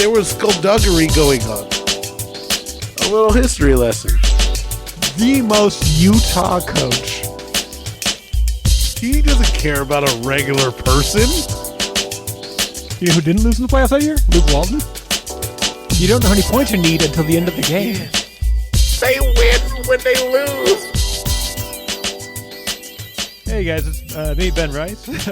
there was skullduggery going on. A little history lesson. The most Utah coach. He doesn't care about a regular person. You know who didn't lose in the playoffs that year? Luke Walton. You don't know how many points you need until the end of the game. They win when they lose. Hey guys, it's me, Ben Rice.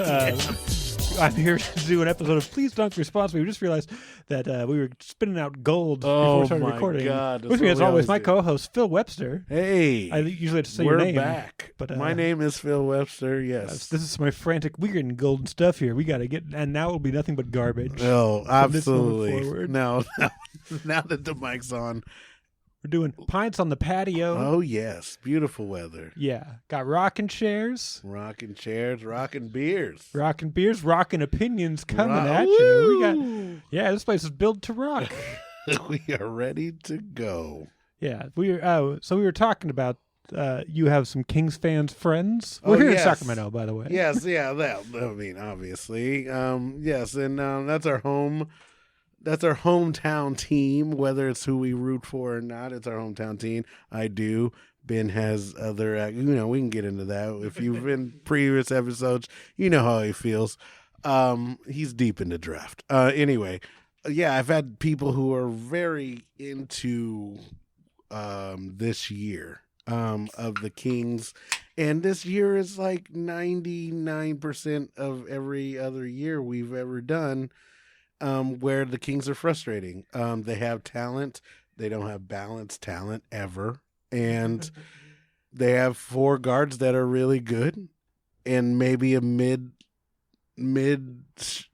I'm here to do an episode of Please Dunk Responsibly. We just realized that we were spinning out gold before we started recording. God, with me, as always, my co-host, Phil Webster. Hey. I usually have to say your name. We're back. But, my name is Phil Webster, yes. This is my frantic, we're getting golden stuff here. We got to get, and now it'll be nothing but garbage. Oh, absolutely. No, now that the mic's on. We're doing pints on the patio. Oh, yes. Beautiful weather. Yeah. Got rocking chairs. Rocking chairs, rocking beers. Rocking beers, rocking opinions coming at you. This place is built to rock. We are ready to go. Yeah. So we were talking about you have some Kings fans friends. We're here in Sacramento, by the way. Yes, yeah. Obviously. Yes, and that's our home. That's our hometown team, whether it's who we root for or not. It's our hometown team. I do. Ben has other, we can get into that. If you've been previous episodes, you know how he feels. He's deep in the draft. Anyway, I've had people who are very into this year of the Kings. And this year is like 99% of every other year we've ever done. Where the Kings are frustrating. They have talent. They don't have balanced talent ever. And they have four guards that are really good and maybe a mid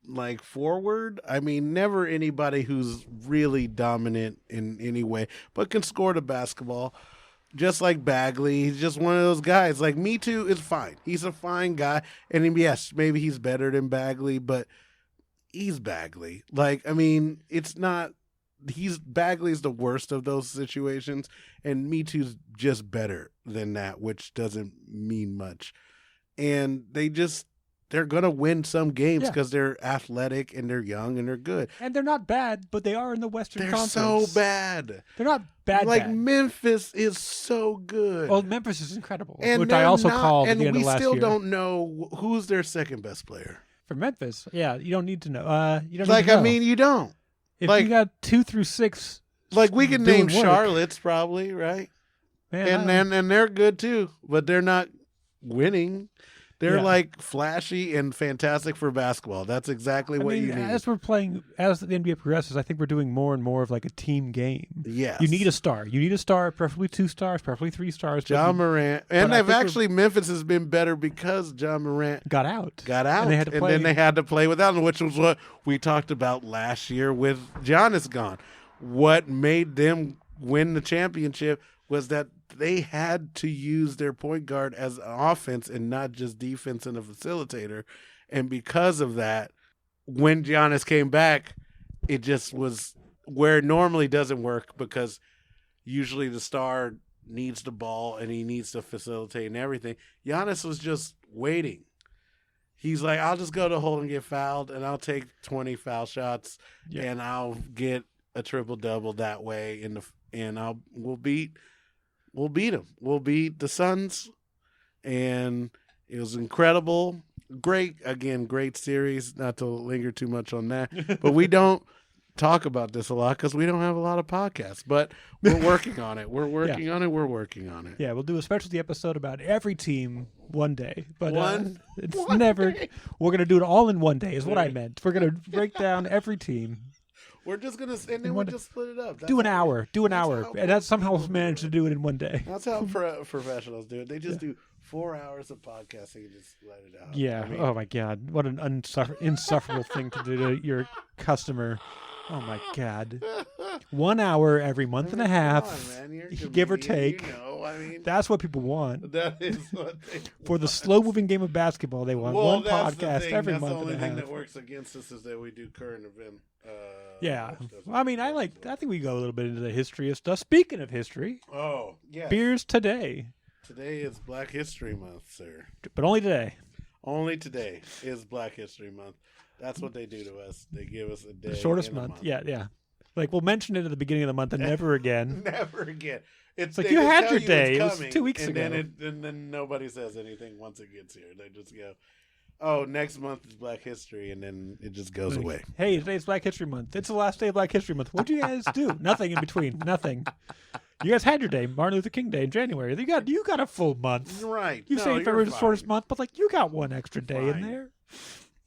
like forward. I mean, never anybody who's really dominant in any way, but can score the basketball. Just like Bagley, he's just one of those guys. Like, Me Too is fine. He's a fine guy. And yes, maybe he's better than Bagley, but he's Bagley. Like, I mean, it's not, Bagley's the worst of those situations, and Me Too's just better than that, which doesn't mean much. And they're going to win some games because they're athletic and they're young and they're good. And they're not bad, but they are in the Western Conference. They're so bad. They're not bad. Like, Memphis is so good. Well, Memphis is incredible, which I also called at the end of last year. And we still don't know who's their second best player. For Memphis, you don't need to know. You don't like, need to know. I mean, you don't. If like, you got 2 through 6, like we can name work. Charlotte's probably, right? Man, and they're good too, but they're not winning. They're like flashy and fantastic for basketball. That's exactly what you need. As we're playing, as the NBA progresses, I think we're doing more and more of like a team game. Yes. You need a star. You need a star, preferably 2 stars, preferably 3 stars. John Morant. And Memphis has been better because John Morant got out. And, then they had to play without him, which was what we talked about last year with Giannis gone. What made them win the championship was that they had to use their point guard as an offense and not just defense and a facilitator. And because of that, when Giannis came back, it just was where it normally doesn't work, because usually the star needs the ball and he needs to facilitate and everything. Giannis was just waiting. He's like, I'll just go to the hole and get fouled, and I'll take 20 foul shots, and I'll get a triple-double that way, and we'll beat them. We'll beat the Suns, and it was incredible. Great series. Not to linger too much on that, but we don't talk about this a lot because we don't have a lot of podcasts, but we're working on it. We're working on it. Yeah, we'll do a specialty episode about every team one day, but it's one never. Day. We're gonna do it all in one day. Is what I meant. We're gonna break down every team. We're just gonna, and then we'll just split it up. Do an hour, and that's somehow managed to do it in one day. That's how professionals do it. They just do 4 hours of podcasting and just let it out. Yeah. Oh my God, what an insufferable thing to do to your customer. Oh my God. 1 hour every month and a half, give or take. That's what people want. That is what they For the slow-moving game of basketball, they want one podcast every month and a half. The only thing that works against us is that we do current event. I mean, I think we go a little bit into the history of stuff. Speaking of history. Oh, yeah. Beers today. Today is Black History Month, sir. But only today. Only today is Black History Month. That's what they do to us. They give us a day. The shortest month. Yeah. Like, we'll mention it at the beginning of the month and never again. Never again. It's like, you had your day. It was 2 weeks ago. And then nobody says anything once it gets here. They just go, oh, next month is Black History, and then it just goes away. Hey, today's Black History Month. It's the last day of Black History Month. What'd you guys do? Nothing in between. Nothing. You guys had your day, Martin Luther King Day in January. You got a full month. Right. You say February's the shortest month, but like, you got one extra day in there.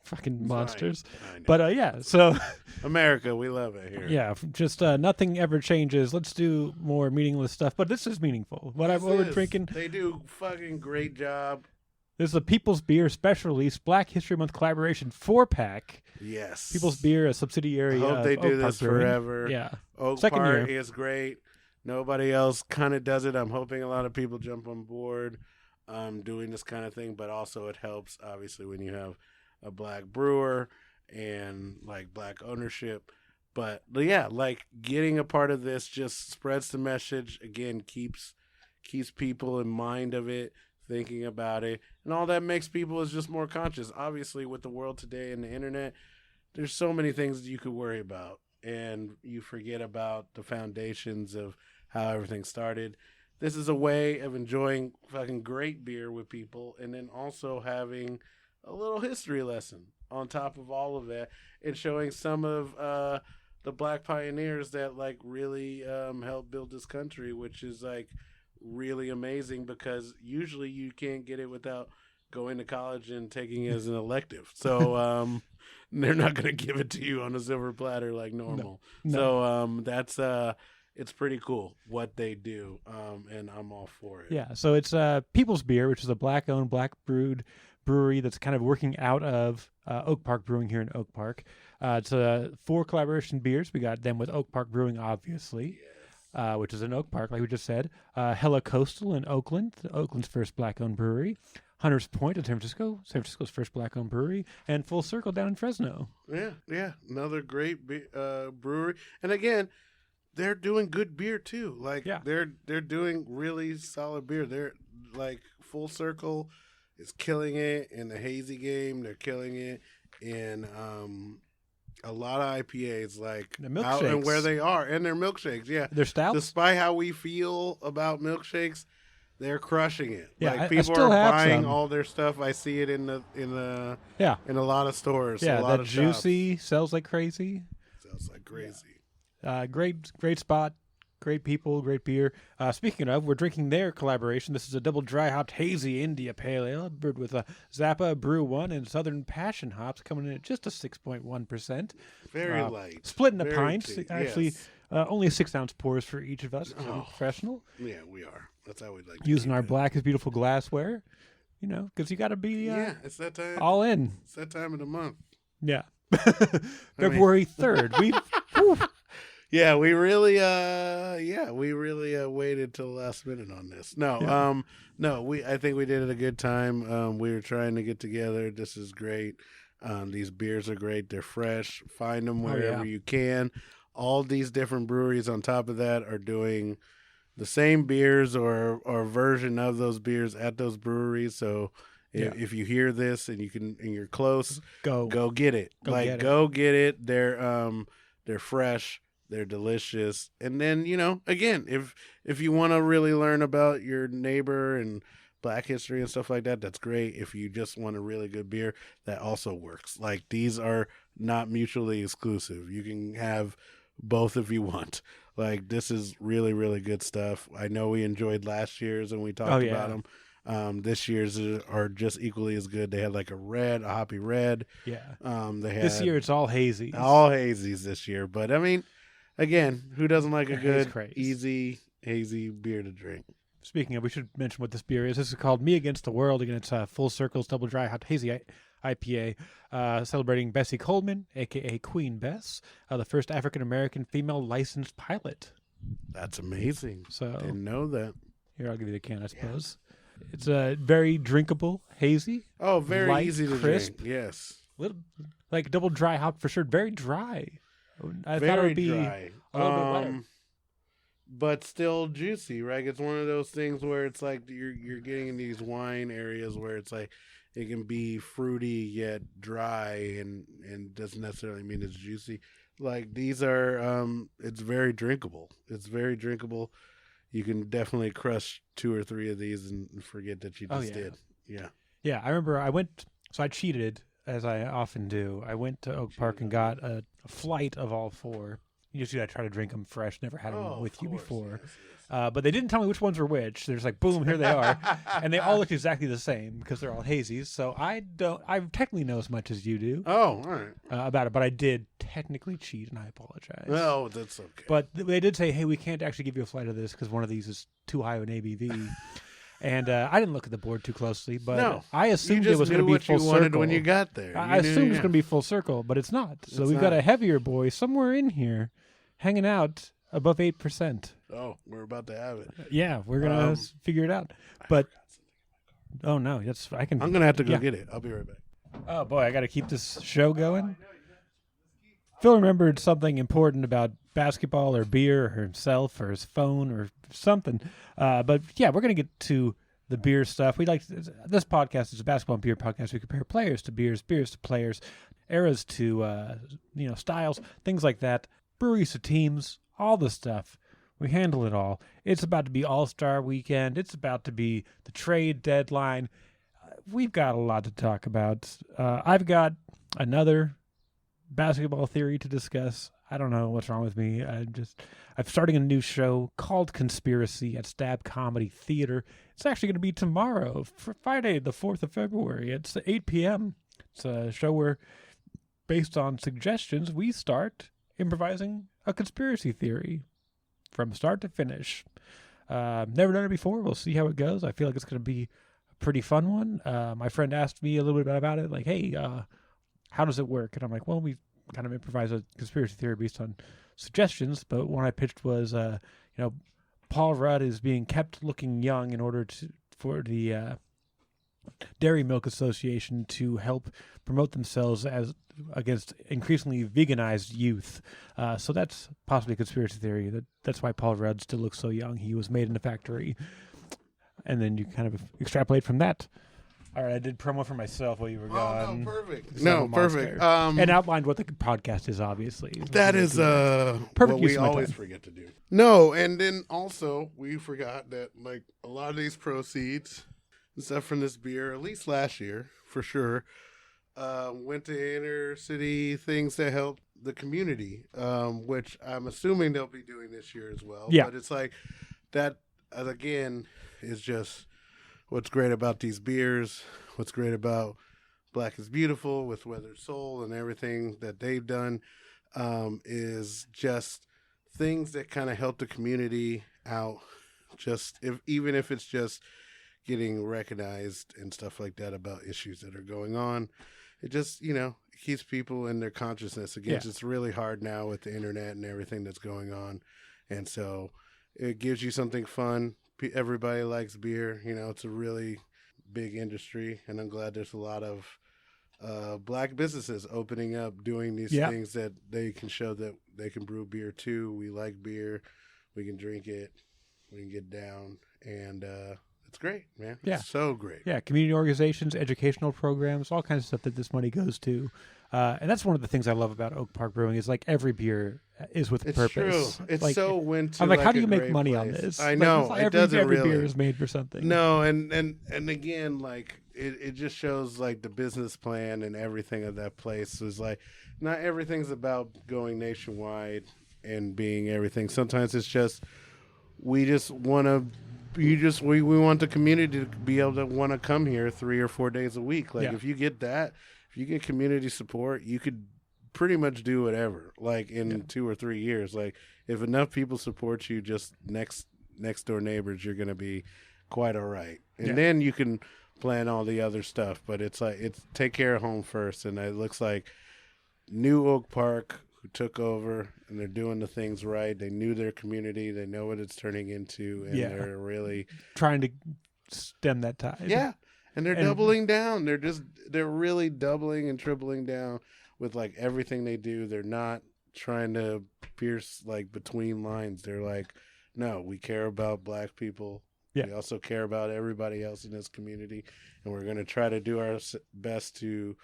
Fucking monsters. But yeah, so America, we love it here. Yeah, just nothing ever changes. Let's do more meaningless stuff, but this is meaningful. What we're drinking. They do fucking great job. This is a People's Beer special release Black History Month collaboration 4-pack. Yes. People's Beer, a subsidiary. I hope they do this forever. Yeah. Oak Park is great. Nobody else kind of does it. I'm hoping a lot of people jump on board doing this kind of thing, but also it helps, obviously, when you have a black brewer and like black ownership. But yeah, like getting a part of this just spreads the message. Again, keeps people in mind of it, thinking about it, and all that makes people is just more conscious. Obviously, with the world today and the internet, there's so many things you could worry about, and you forget about the foundations of how everything started. This is a way of enjoying fucking great beer with people, and then also having a little history lesson on top of all of that, and showing some of the black pioneers that like really helped build this country, which is like really amazing, because usually you can't get it without going to college and taking it as an elective. So they're not going to give it to you on a silver platter like normal. No. So that's it's pretty cool what they do, and I'm all for it. Yeah, so it's People's Beer, which is a black-owned, black-brewed brewery that's kind of working out of Oak Park Brewing here in Oak Park. It's 4 collaboration beers. We got them with Oak Park Brewing, obviously. Yes. Which is in Oak Park, like we just said. Hella Coastal in Oakland, Oakland's first black-owned brewery. Hunters Point in San Francisco's first black-owned brewery. And Full Circle down in Fresno. Yeah, another great brewery. And again, they're doing good beer too. Like they're doing really solid beer. They're like Full Circle is killing it in the hazy game. They're killing it in a lot of IPAs, like out and where they are, and their milkshakes. Yeah, their stouts. Despite how we feel about milkshakes, they're crushing it. Yeah, like people are buying all their stuff. I see it in a lot of stores. Yeah, a lot that Juicy sells like crazy. Sells like crazy. Great spot. Great people, great beer. Speaking of, we're drinking their collaboration. This is a double dry hopped hazy India Pale Ale brewed with a Zappa Brew 1 and Southern Passion hops, coming in at just a 6.1%. Very light. Split into pints. Actually, only 6-ounce pours for each of us. Professional. Yeah, we are. That's how we like. Using our black as beautiful glassware. You know, because you got to be. It's that time. All in. It's that time of the month. Yeah. February 3rd. We. Yeah, we really waited till the last minute on this. I think we did it a good time. We were trying to get together. This is great. These beers are great. They're fresh. Find them wherever you can. All these different breweries on top of that are doing the same beers or a version of those beers at those breweries. So if you hear this and you're close, go get it. Go get it. They're fresh. They're delicious. And then, again, if you want to really learn about your neighbor and black history and stuff like that, that's great. If you just want a really good beer, that also works. Like, these are not mutually exclusive. You can have both if you want. Like, this is really, really good stuff. I know we enjoyed last year's and we talked about them. This year's are just equally as good. They had like a hoppy red. Yeah. This year it's all hazies. All hazies this year. But I mean, again, who doesn't like a good, easy, hazy beer to drink? Speaking of, we should mention what this beer is. This is called Me Against the World. Again, it's Full Circle's double dry hot hazy IPA, celebrating Bessie Coleman, a.k.a. Queen Bess, the first African-American female licensed pilot. That's amazing. So didn't know that. Here, I'll give you the can, I suppose. Yeah. It's very drinkable, hazy. Oh, very light, easy to crisp. drink. Yes. Little, like double dry hop for sure. Very dry. I very thought it would be dry. A little bit wetter. But still juicy, right? It's one of those things where it's like you're getting in these wine areas where it's like It can be fruity yet dry, and doesn't necessarily mean it's juicy. Like these are, it's very drinkable. It's very drinkable. You can definitely crush 2 or 3 of these and forget that you just did. Yeah. Yeah, I remember I cheated, as I often do. I went to Oak Park and got a flight of all 4. Usually I try to drink them fresh, never had them with you before. Yes. But they didn't tell me which ones were which. There's like, boom, here they are. And they all look exactly the same because they're all hazies. So I technically know as much as you do. Oh, all right. About it, but I did technically cheat, and I apologize. No, that's okay. But they did say, hey, we can't actually give you a flight of this because one of these is too high of an ABV. And I didn't look at the board too closely, but I assumed it was going to be full circle when you got there. I assumed it was going to be full circle, but it's not. So we've got a heavier boy somewhere in here, hanging out above 8%. Oh, we're about to have it. Yeah, we're gonna figure it out. But oh no, I'm gonna have to go get it. I'll be right back. Oh boy, I got to keep this show going. Phil remembered something important about basketball or beer or himself or his phone or something. But yeah, we're going to get to the beer stuff. This podcast is a basketball and beer podcast. We compare players to beers, beers to players, eras to, styles, things like that, breweries to teams, all the stuff. We handle it all. It's about to be All-Star Weekend. It's about to be the trade deadline. We've got a lot to talk about. I've got another basketball theory to discuss. I don't know what's wrong with me. I'm starting a new show called Conspiracy at Stab Comedy Theater. It's actually going to be tomorrow, for Friday, the 4th of February. It's 8 p.m. It's a show where, based on suggestions, we start improvising a conspiracy theory from start to finish. Never done it before. We'll see how it goes. I feel like it's going to be a pretty fun one. My friend asked me a little bit about it, like, hey, how does it work? And I'm like, well, we kind of improvise a conspiracy theory based on suggestions. But one I pitched was, Paul Rudd is being kept looking young in order for the Dairy Milk Association to help promote themselves as against increasingly veganized youth. So that's possibly a conspiracy theory. That's why Paul Rudd still looks so young. He was made in a factory. And then you kind of extrapolate from that. All right, I did promo for myself while you were gone. Oh, no, perfect. No, perfect. And outlined what the podcast is, obviously. That is perfect what we always forget to do. No, and then also we forgot that like a lot of these proceeds and stuff from this beer, at least last year for sure, went to inner city things that help the community, which I'm assuming they'll be doing this year as well. Yeah. But it's like that again is just what's great about these beers, what's great about Black is Beautiful with Weathered Soul and everything that they've done, is just things that kind of help the community out. Even if it's just getting recognized and stuff like that about issues that are going on. It just, keeps people in their consciousness. Again, it's really hard now with the internet and everything that's going on. And so it gives you something fun. Everybody likes beer. It's a really big industry, and I'm glad there's a lot of Black businesses opening up, doing these things that they can show that they can brew beer too. We like beer. We can drink it. We can get down. And it's great, man. Yeah. It's so great. Yeah, community organizations, educational programs, all kinds of stuff that this money goes to. And that's one of the things I love about Oak Park Brewing is like every beer is with it's purpose. True. It's like, so went to I'm like, how do you a make money place. on this? I know. Like, it doesn't every really. beer is made for something. No, and again, like it just shows like the business plan and everything of that place is like not everything's about going nationwide and being everything. Sometimes it's just we want the community to be able to want to come here 3 or 4 days a week. Like if you get that, if you get community support, you could pretty much do whatever. Like in 2 or 3 years, like if enough people support you, just next door neighbors, you're going to be quite all right. And then you can plan all the other stuff. But it's like take care of home first. And it looks like New Oak Park, who took over, and they're doing the things right. They knew their community. They know what it's turning into, and they're really trying to stem that tide. Yeah, and they're doubling down. They're really doubling and tripling down with like everything they do. They're not trying to pierce like between lines. They're like, no, we care about Black people We also care about everybody else in this community, and we're going to try to do our best to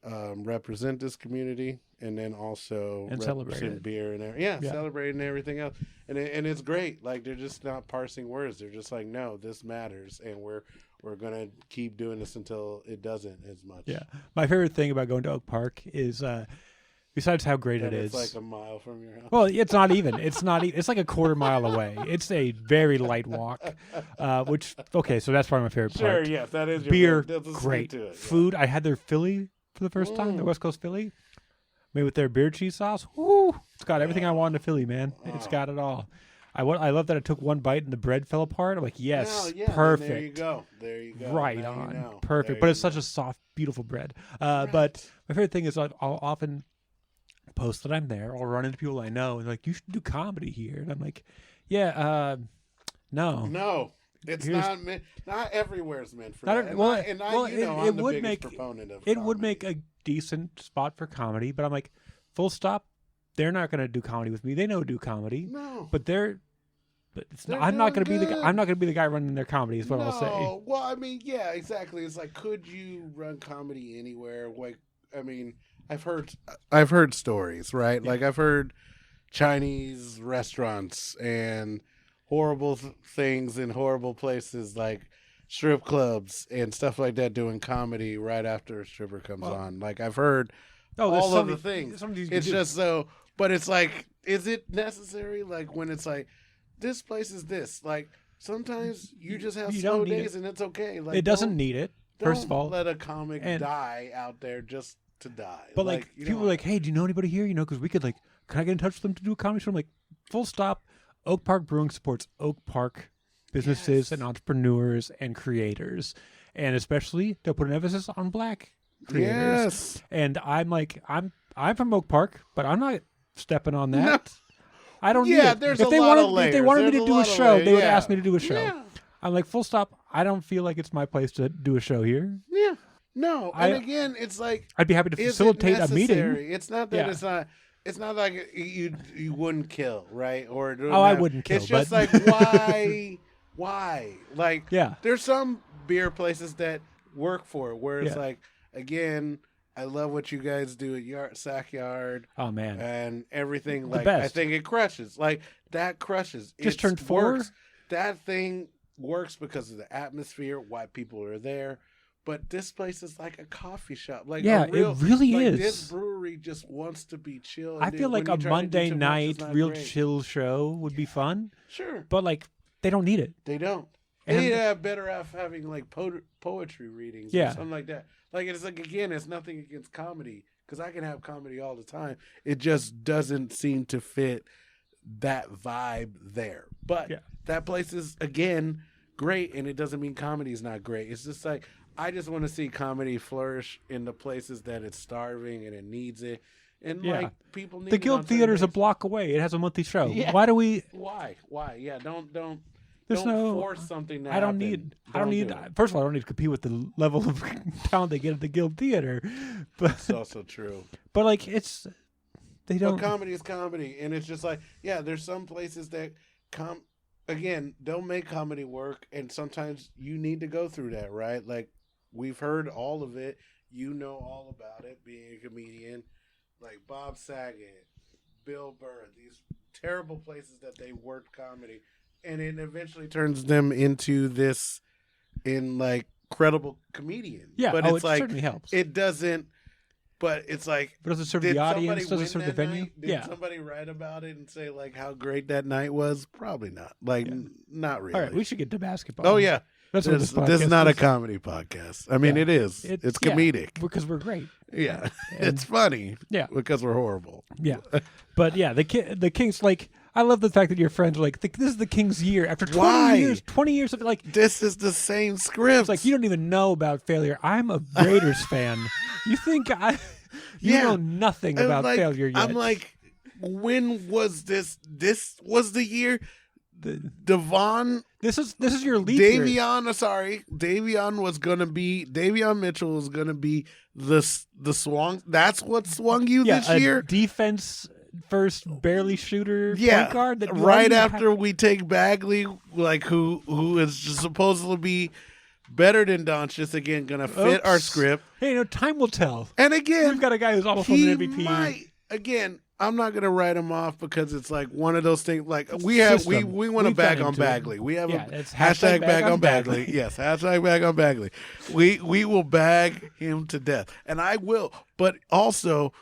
represent this community, and then also represent beer and celebrate and everything else. And it's great. Like, they're just not parsing words. They're just like, no, this matters, and we're going to keep doing this until it doesn't as much. Yeah. My favorite thing about going to Oak Park is besides how great it is. It's like a mile from your house. Well, it's not even. It's not. It's like a quarter mile away. It's a very light walk. So that's probably my favorite part. Sure, yes, that is your beer. Favorite. Great food. I had their Philly for the first time. The West Coast Philly, made with their beer cheese sauce. Woo! It's got everything I want in a Philly, man. It's got it all. I love that I took one bite and the bread fell apart. I'm like, yes, perfect. There you go. Right now on. Perfect. But it's such a soft, beautiful bread. But my favorite thing is I'll often post that I'm there. I'll run into people I know and they're like, you should do comedy here. And I'm like, no. No. It's not everywhere's meant for that. I'm the biggest proponent of it. Would make a decent spot for comedy, but I'm like, full stop. They're not going to do comedy with me. They know do comedy. No, but I'm not going to be the guy running their comedy. Is what I'll say. Well, I mean, yeah, exactly. It's like, could you run comedy anywhere? Like, I mean, I've heard stories, right? Yeah. Like, I've heard Chinese restaurants and horrible things in horrible places, like strip clubs and stuff like that, doing comedy right after a stripper comes on. Like, I've heard all of the things. It's just so. But it's like, is it necessary? Like, when it's like, this place is this. Like, sometimes you just have slow days and it's okay. Like, it doesn't need it. First of all, let a comic die out there just to die. But like people are like, hey, do you know anybody here? You know, because we could can I get in touch with them to do a comedy show? I'm like, full stop. Oak Park Brewing supports Oak Park businesses and entrepreneurs and creators, and especially they'll put an emphasis on Black creators. Yes. And I'm like, I'm from Oak Park, but I'm not stepping on that. No. I don't need it. There's if they wanted me to do a show, they would ask me to do a show. Yeah. I'm like, full stop. I don't feel like it's my place to do a show here. Yeah. No. And again, it's like, I'd be happy to facilitate a meeting. It's not that it's not like you wouldn't kill, right? Or I wouldn't kill. It's just like, why? Like, there's some beer places that work for it where it's like, again, I love what you guys do at Sack Yard. Oh, man. And everything. Like, I think it crushes. Like, that crushes. Just turned 4. That thing works because of the atmosphere, why people are there. But this place is like a coffee shop. Like, it really is. This brewery just wants to be chill. I feel like a Monday night real chill show would be fun. Sure. But, like, they don't need it. They don't. They better off having, like, poetry readings or something like that. Like, it's like, again, it's nothing against comedy, because I can have comedy all the time. It just doesn't seem to fit that vibe there. But that place is, again, great, and it doesn't mean comedy is not great. It's just like, I just want to see comedy flourish in the places that it's starving and it needs it. And, like, people need the Guild Theater's a block away. It has a monthly show. Yeah. Why do we... Why? Yeah, don't force something that I don't need. First of all, I don't need to compete with the level of talent they get at the Guild Theater. But it's also true. But like, they don't. But comedy is comedy, and it's just like, there's some places that they'll make comedy work, and sometimes you need to go through that, right? Like, we've heard all of it. You know all about it, being a comedian, like Bob Saget, Bill Burr, these terrible places that they worked comedy. And it eventually turns them into this, credible comedian. Yeah, but it's it certainly helps. It doesn't. But it's like, but does it serve the audience? Does it serve the venue? Did somebody write about it and say like how great that night was? Probably not. Like, not really. All right, we should get to basketball. Oh yeah, this is not a comedy podcast. I mean, it is. It's comedic because we're great. Yeah, it's funny. Yeah, because we're horrible. Yeah, but the Kings, like, I love the fact that your friends are like, this is the Kings' year after 20 years of, like, this is the same script. It's like, you don't even know about failure. I'm a Raiders fan. You think you know nothing about failure yet. I'm like, when was this? This was the year. Devon. This is your lead. Davion Mitchell was gonna be the swung. That's what swung you this year. Defense first barely shooter point guard. That right after we take Bagley, like who is just supposed to be better than Doncic, again, going to fit our script. Hey, time will tell. And again, we've got a guy who's almost won an MVP. Again, I'm not going to write him off because it's like one of those things. Like we want to bag on Bagley. We have it's hashtag bag on Bagley. Yes, hashtag bag on Bagley. We will bag him to death, and I will. But also,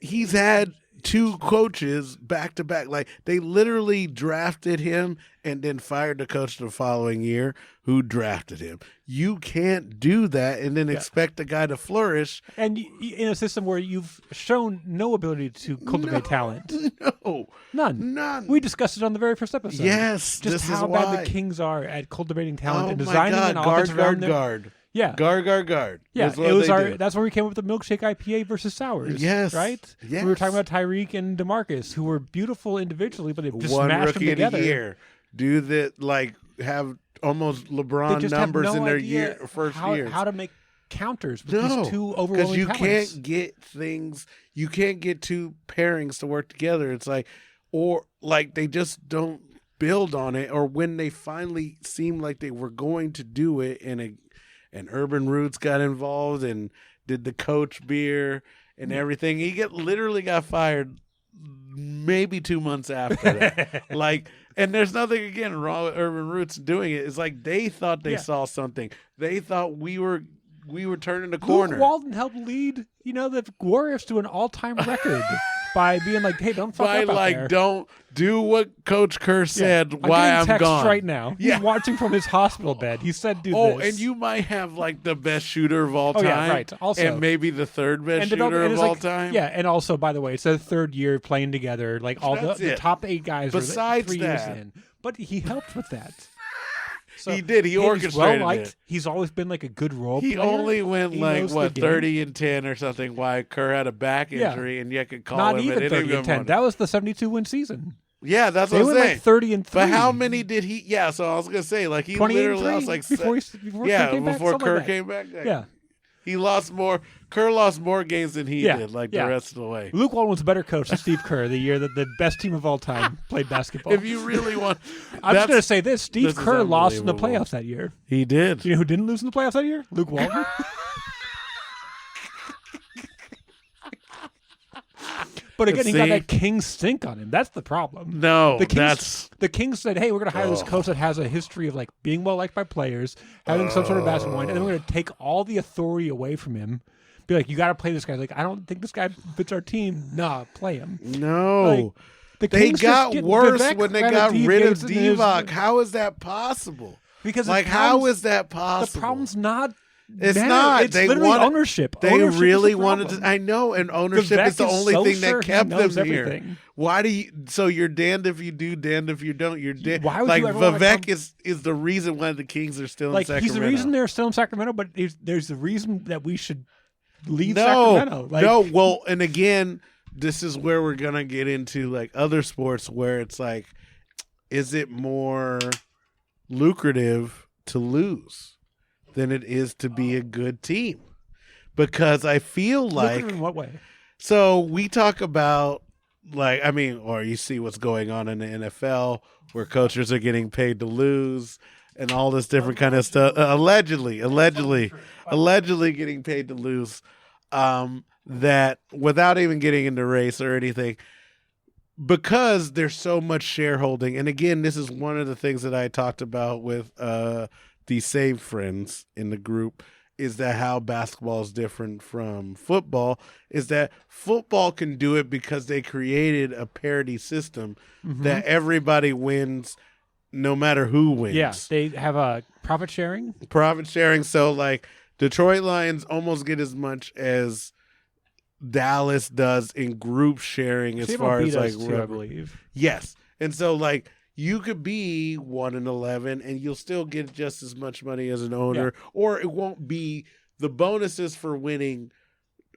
he's had 2 coaches back to back. Like they literally drafted him and then fired the coach the following year who drafted him. You can't do that and then expect the guy to flourish. And in a system where you've shown no ability to cultivate talent. No. None. We discussed it on the very first episode. Yes. Just how bad the Kings are at cultivating talent and designing an offense around them. Guard. Yeah. Guard. Yeah. That's where we came up with the milkshake IPA versus sours. Yes. Right? Yes. We were talking about Tyreek and DeMarcus, who were beautiful individually, but they just one smashed rookie them together. In a year. Do that, like, have almost LeBron numbers in their first years. How to make counters with these 2 overwhelming talents. Can't get things, you can't get 2 pairings to work together. It's like, or like they just don't build on it, or when they finally seem like they were going to do it and Urban Roots got involved and did the coach beer and everything. He literally got fired maybe 2 months after that. Like, and there's nothing again wrong with Urban Roots doing it. It's like they thought they saw something. They thought we were turning the corner. Luke Walton helped lead, the Warriors to an all-time record by being like, "Hey, don't fuck up out there. Don't do what Coach Kerr said. Why I'm text gone right now. He's watching from his hospital bed. He said, "Do this." Oh, and you might have like the best shooter of all time. Yeah, right. Also, and maybe the third best shooter of all time. Yeah, and also, by the way, it's their 3rd year playing together. Like all the top 8 guys besides were 3 that. years in. But he helped with that. So, he did. He orchestrated well-liked. it. He's always been like a good role player. He only went 30-10 or something. Why Kerr had a back injury, and you could call Not him. Not even 30-10. That was the 72-win season. Yeah, that's what I'm saying. They went like 30-3. But how many did he? Yeah, so I was gonna say like he literally lost like before Kerr came back. Yeah. He lost more. Kerr lost more games than he did, the rest of the way. Luke Walton was a better coach than Steve Kerr the year that the best team of all time played basketball. If you really want, I'm just going to say this: Steve Kerr lost in the playoffs that year. He did. Do you know who didn't lose in the playoffs that year? Luke Walton. But again, he got that Kings stink on him. That's the problem. No, the Kings said, "Hey, we're going to hire this coach that has a history of like being well liked by players, having some sort of basketball mind, and then we're going to take all the authority away from him. Be like, you got to play this guy. Like, I don't think this guy fits our team. Nah, play him. No, they got worse when they got rid of Divock. How is that possible? Because how is that possible? The problem's not. It's not. It's literally ownership. They really wanted to. I know, and ownership is the only thing that kept them here. Why do you? So you're damned if you do, damned if you don't. You're damned. Why would like you ever Vivek is the reason why the Kings are still in Sacramento. He's the reason they're still in Sacramento, but there's the reason that we should leave Sacramento. Well, and again, this is where we're gonna get into like other sports where it's like, is it more lucrative to lose than it is to be a good team? Because I feel like, in what way? So we talk about or you see what's going on in the NFL where coaches are getting paid to lose and all this different kind of stuff. Allegedly getting paid to lose. That without even getting into race or anything, because there's so much shareholding. And again, this is one of the things that I talked about with the same friends in the group, is that how basketball is different from football is that football can do it because they created a parity system that everybody wins no matter who wins. Yeah, they have a profit sharing. So like Detroit Lions almost get as much as Dallas does in group sharing as far as like I believe. Yes. And so like you could be 1-11 and you'll still get just as much money as an owner, or it won't be, the bonuses for winning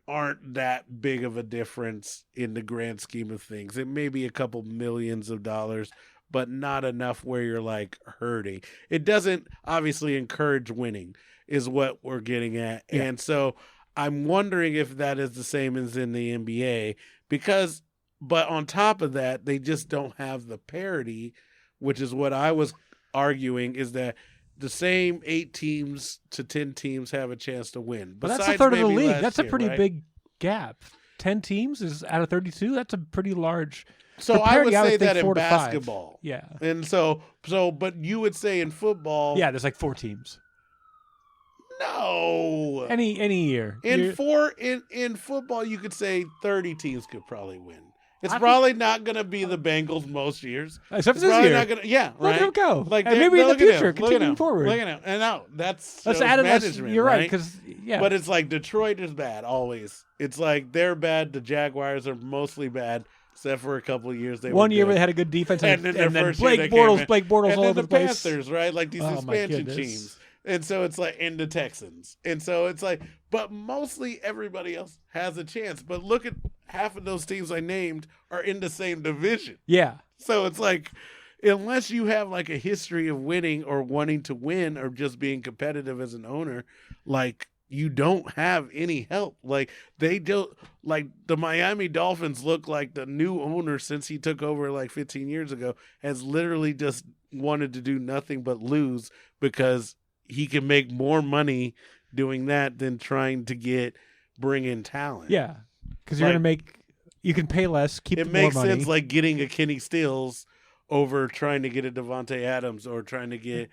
aren't that big of a difference in the grand scheme of things. It may be a couple millions of dollars, but not enough where you're like hurting. It doesn't obviously encourage winning is what we're getting at. Yeah. And so I'm wondering if that is the same as in the NBA, because But on top of that, they just don't have the parity, which is what I was arguing, is that the same 8 teams to 10 teams have a chance to win. But that's a third of the league. That's a pretty big gap. 10 teams is out of 32. That's a pretty large. So I would say that in 4 to 5. basketball. Yeah. And but you would say in football. Yeah, there's like 4 teams. No. Any year. In football, you could say 30 teams could probably win. It's probably not going to be the Bengals most years. Except for this year. Not gonna, yeah, right. Let them go. Like maybe in the future, continuing forward. Look at him. And no, that's let's add management. You're right, because But it's like Detroit is bad always. It's like they're bad. The Jaguars are mostly bad, except for a couple of years. One year where they had a good defense, and then Blake Bortles and all over the the place. Panthers, right? Like these expansion teams. And so it's like in the Texans. And so it's like, but mostly everybody else has a chance. But look at half of those teams I named are in the same division. Yeah. So it's like, unless you have like a history of winning or wanting to win or just being competitive as an owner, like you don't have any help. Like they don't, like the Miami Dolphins look like the new owner since he took over like 15 years ago has literally just wanted to do nothing but lose because he can make more money doing that than trying to bring in talent. Yeah, because you're going to you can pay less, keep more money. It makes sense like getting a Kenny Stills over trying to get a Devontae Adams or trying to get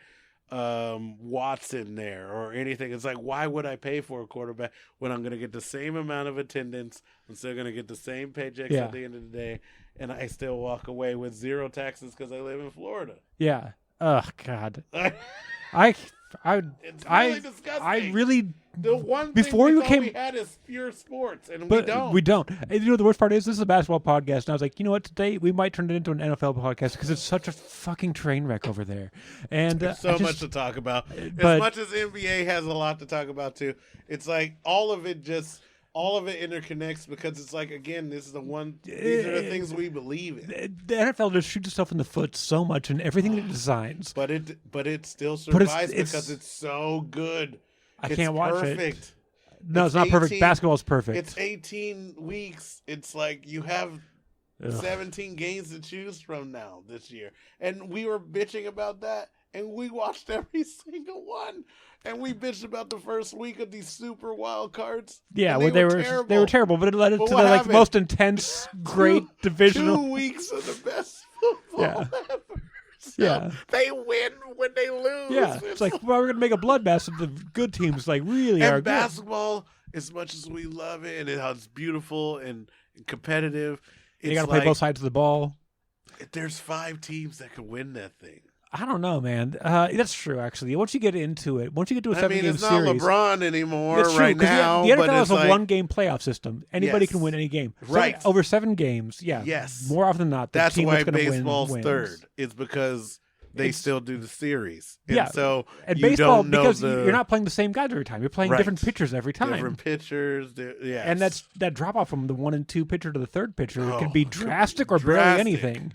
Watson there or anything. It's like, why would I pay for a quarterback when I'm going to get the same amount of attendance? I'm still going to get the same paychecks at the end of the day, and I still walk away with 0 taxes because I live in Florida. Yeah. Oh, God. It's really disgusting. I really the one before thing you came we had is pure sports, and we don't. And you know the worst part is this is a basketball podcast, and I was like, you know what, today we might turn it into an NFL podcast because it's such a fucking train wreck over there. And there's so much to talk about. As much as NBA has a lot to talk about too, it's like all of it interconnects because it's like, again, these are the things we believe in. The NFL just shoots itself in the foot so much in everything it designs. But it still survives because it's so good. I can't watch it. No, it's not perfect. Basketball is perfect. It's 18 weeks. It's like you have 17 games to choose from now this year. And we were bitching about that, and we watched every single one. And we bitched about the first week of these super wild cards. Yeah, they were terrible, but it led to the most intense, great divisional 2 weeks of the best football ever. So they win when they lose. Yeah, it's like, well, we're gonna make a bloodbath of the good teams. Like really are basketball, as much as we love it and how it's beautiful and competitive, you got to play both sides of the ball. There's 5 teams that could win that thing. I don't know, man. That's true, actually. Once you get into it, once you get to a 7-game it's series, not LeBron anymore it's true, right now. The NFL has a 1-game playoff system. Anybody can win any game. Right. Over 7 games, Yes. More often than not, the team that's going to win baseball's wins. third. It's because they still do the series. And so and you baseball, don't know because you're not playing the same guys every time. You're playing different pitchers every time. Different pitchers, yes. And that drop off from the 1 and 2 pitcher to the third pitcher can be drastic or barely anything.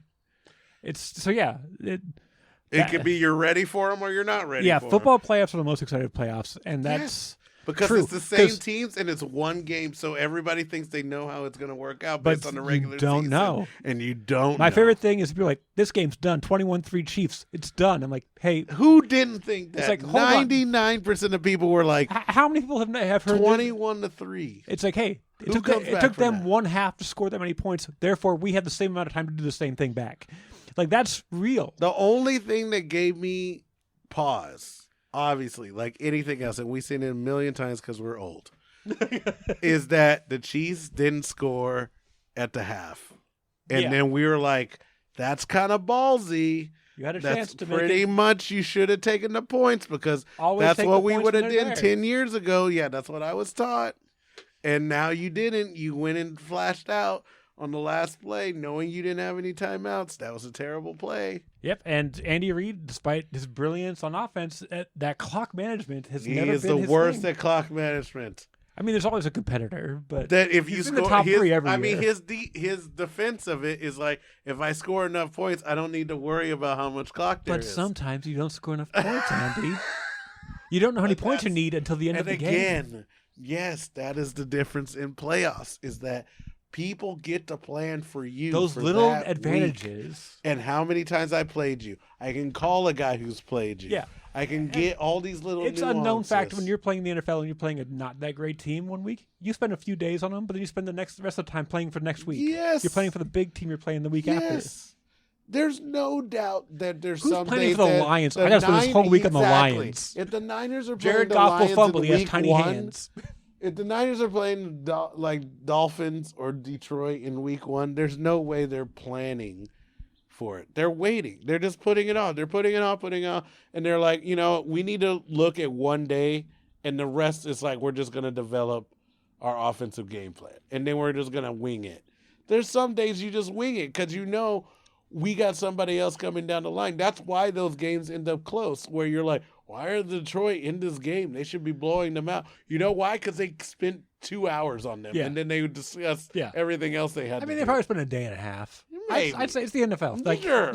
It could be you're ready for them or you're not ready for them. Yeah, football playoffs are the most exciting playoffs, and that's because true. It's the same teams and it's 1 game, so everybody thinks they know how it's going to work out based on the regular season. You don't know. And you don't My favorite thing is to be like, this game's done, 21-3 Chiefs, it's done. I'm like, hey. Who didn't think that? It's like, 99% of people were like. How many people have heard 21-3. It's like, hey, it took them 1 half to score that many points, therefore we had the same amount of time to do the same thing back. Like, that's real. The only thing that gave me pause, obviously, like anything else, and we've seen it a million times because we're old, is that the Chiefs didn't score at the half. And then we were like, that's kind of ballsy. You had a chance to make it. Pretty much you should have taken the points because that's what we would have done 10 years ago. Yeah, that's what I was taught. And now you didn't. You went and flashed out on the last play, knowing you didn't have any timeouts. That was a terrible play. Yep, and Andy Reid, despite his brilliance on offense, that clock management has never been his thing. He is the worst at clock management. I mean, there's always a competitor, but that if you score the top 3 every year. mean, his defense of it is like, if I score enough points, I don't need to worry about how much clock there is. But sometimes you don't score enough points, Andy. You don't know how many points you need until the end of the game. And again, yes, that is the difference in playoffs, is that People get to plan for you. Those for little that advantages. Week. And how many times I played you. I can call a guy who's played you. Yeah. I can get all these little It's nuances. unknown fact when you're playing the NFL and you're playing a not that great team one week. You spend a few days on them, but then you spend the rest of the time playing for next week. Yes. You're playing for the big team you're playing the week after. There's no doubt that there's Who's some playing days for the that Lions? the I gotta spend this whole week on the exactly. Lions. If the Niners are Jared playing the Goff will Lions fumble. in He has week tiny 1, hands. if the Niners are playing Dolphins or Detroit in week 1, there's no way they're planning for it. They're waiting. They're just putting it on. They're putting it on, and they're like, we need to look at one day, and the rest is like we're just gonna develop our offensive game plan, and then we're just gonna wing it. There's some days you just wing it because we got somebody else coming down the line. That's why those games end up close, where you're like, why are Detroit in this game? They should be blowing them out. You know why? Because they spent 2 hours on them, and then they would discuss everything else they had to do. They probably spent a day and a half. I'd say it's the NFL. Sure.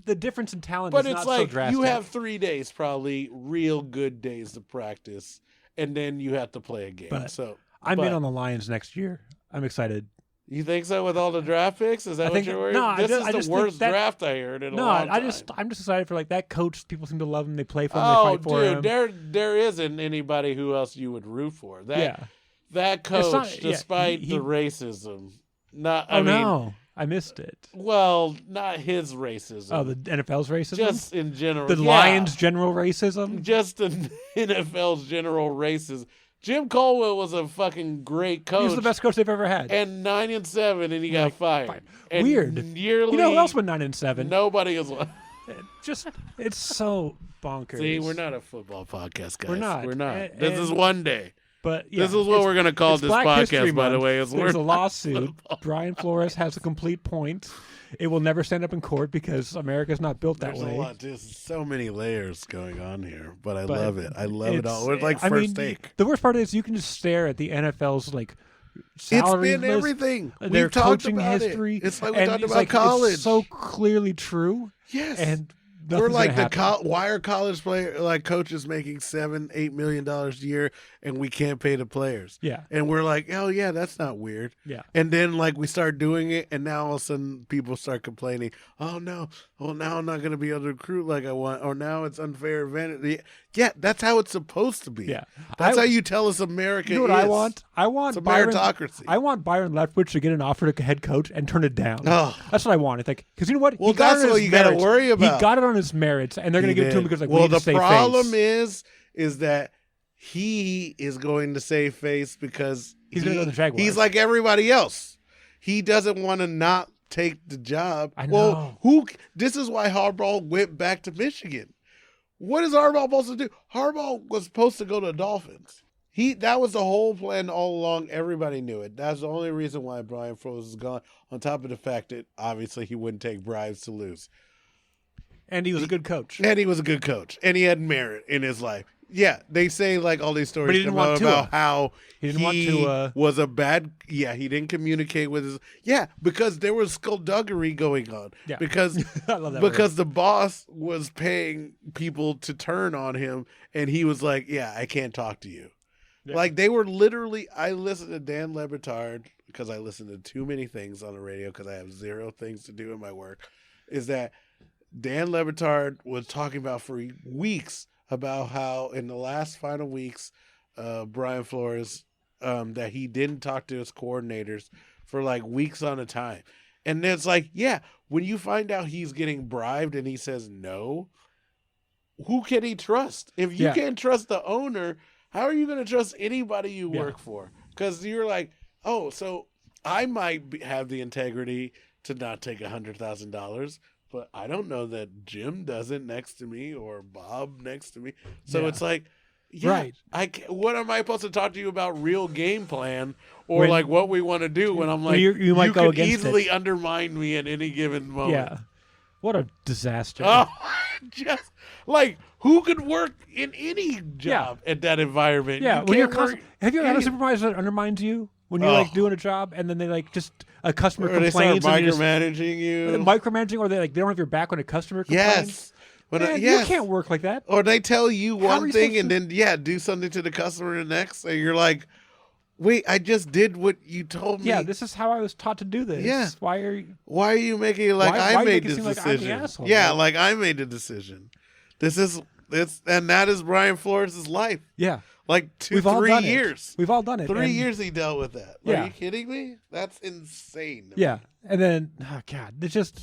The difference in talent but is it's not like so drastic. you have 3 days, probably real good days to practice, and then you have to play a game. But I'm in on the Lions next year. I'm excited. You think so with all the draft picks? Is that what you're worried? No, this is the worst draft I heard in a long time. I'm just excited for that coach. People seem to love him. They play for him. They fight for him. There isn't anybody who else you would root for. That coach, despite the racism. No, I missed it. Well, not his racism. Oh, the NFL's racism? Just in general. The Lions' general racism? Just the NFL's general racism. Jim Caldwell was a fucking great coach. He was the best coach they've ever had. And 9-7, and he got fired. And weird. Yearly, you know who else went 9-7? Nobody is. It's so bonkers. See, we're not a football podcast, guys. We're not. This is one day. But this is what we're going to call this Black podcast, by the way. There's a lawsuit. Brian Flores has a complete point. It will never stand up in court because America's not built that way. There's so many layers going on here, but I love it. I love it all. It's like take. The worst part is you can just stare at the NFL's salary it's been list, everything. Their coaching history. It's like we talked about college. It's so clearly true. Yes. And we're like why are college coaches making $7-8 million a year and we can't pay the players? Yeah. And we're like, oh yeah, that's not weird. Yeah. And then we start doing it, and now all of a sudden people start complaining. Oh no, well now I'm not going to be able to recruit like I want, or now it's unfair advantage. Yeah, that's how it's supposed to be. Yeah. That's how you tell us America. You know what I want? I want it's a meritocracy. I want Byron Leftwich to get an offer to head coach and turn it down. Oh. That's what I want. It's because you know what? Well, that's what you got to worry about. He got it on his merits, and they're going to give it to him because we need to save face. Well, the problem is that he is going to save face because he's going to go to the Jaguars. He's like everybody else. He doesn't want to not take the job. I know. Well, this is why Harbaugh went back to Michigan. What is Harbaugh supposed to do? Harbaugh was supposed to go to the Dolphins. That was the whole plan all along. Everybody knew it. That's the only reason why Brian Flores is gone, on top of the fact that obviously he wouldn't take bribes to lose. And he was a good coach. And he was a good coach. And he had merit in his life. Yeah, they say all these stories but he didn't want about how he didn't want to was a bad. Yeah, he didn't communicate with his. Yeah, because there was skullduggery going on. Yeah, because I love that because the boss was paying people to turn on him, and he was like, "Yeah, I can't talk to you." Yeah. They were literally. I listened to Dan Le Batard because I listen to too many things on the radio because I have zero things to do in my work. Is that Dan Le Batard was talking about for weeks about how in the last final weeks, Brian Flores, that he didn't talk to his coordinators for weeks on a time. And it's when you find out he's getting bribed and he says no, who can he trust? If you can't trust the owner, how are you going to trust anybody you work for? Because you're oh, so I might have the integrity to not take $100,000, but I don't know that Jim doesn't next to me or Bob next to me. So it's right. What am I supposed to talk to you about real game plan or what we want to do when I'm you might go can against easily undermine me at any given moment. Yeah. What a disaster. Oh, just who could work in any job at that environment? Yeah. Have you ever had a supervisor that undermines you? When you're doing a job and then they just a customer complains, they start micromanaging micromanaging, or they don't have your back when a customer complains. Yes, you can't work like that. Or they tell you one thing and then do something to the customer the next, and you're like, Wait, I just did what you told me. Yeah, this is how I was taught to do this. Yeah. Why are you making it like I made this decision? Like I'm the asshole, yeah, like I made the decision. And that is Brian Flores' life. Yeah. Like 3 years. We've all done it. 3 years he dealt with that. Yeah. Are you kidding me? That's insane. Yeah. And then, oh God, it's just...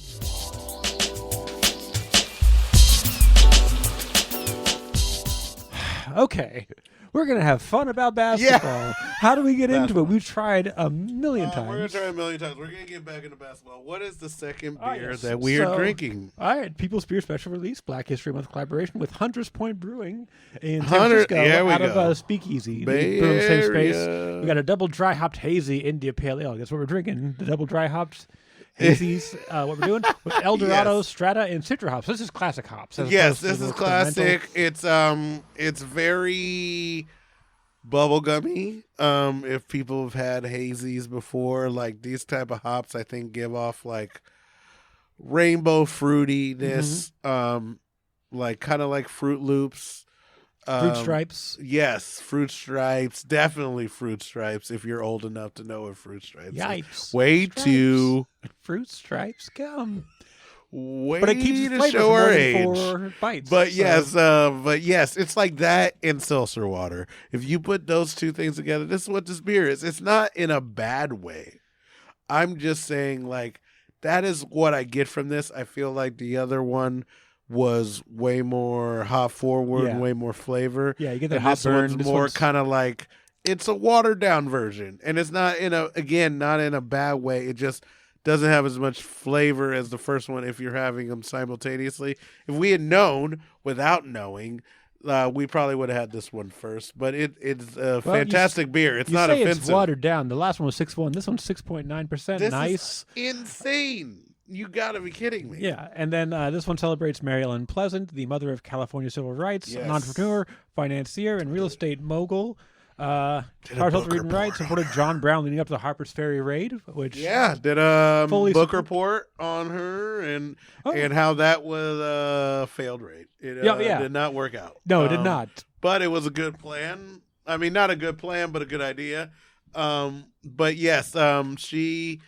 Okay. We're going to have fun about basketball. Yeah. How do we get into it? We've tried a million times. We're going to try a million times. We're going to get back into basketball. What is the second beer yes. that we are drinking? All right. People's Beer Special Release, Black History Month collaboration with Hunter's Point Brewing in San Francisco out of Speakeasy. Bay the same Area. space. We got a double dry hopped hazy India Pale Ale. Guess what we're drinking? The double dry hopped hazies. What we're doing with El Dorado, Strata, and Citra hops. This is classic hops. Yes, this is classic. It's very bubblegummy. If people have had hazies before, like these type of hops, I think give off like rainbow fruitiness, like kind of like Fruit Loops. Fruit Stripes. Yes, Fruit Stripes. Definitely Fruit Stripes if you're old enough to know what Fruit Stripes Yipes. are. Way Stripes. too. Fruit Stripes come. Way but it keeps the to flavor show our for age. 4 bites. But yes, it's like that and seltzer water. If you put those two things together, this is what this beer is. It's not in a bad way. I'm just saying, like, that is what I get from this. I feel like the other one was way more hop forward, way more flavor. Yeah, you get that and hop this burn. one's more kind of like, it's a watered down version, and it's not not in a bad way. It just doesn't have as much flavor as the first one if you're having them simultaneously. If we had known without knowing, we probably would have had this one first. But it's a fantastic beer. It's not offensive. It's watered down. The last one was 6.1. This one's 6.9%. This nice. Is insane. You got to be kidding me. Yeah, and then this one celebrates Mary Ellen Pleasant, the mother of California civil rights, an entrepreneur, financier, and real estate mogul. Partial to read and write, supported John Brown leading up to the Harpers Ferry raid, which did a book report on her and how that was a failed raid. It did not work out. No, it did not. But it was a good plan. I mean, not a good plan, but a good idea. But yes, she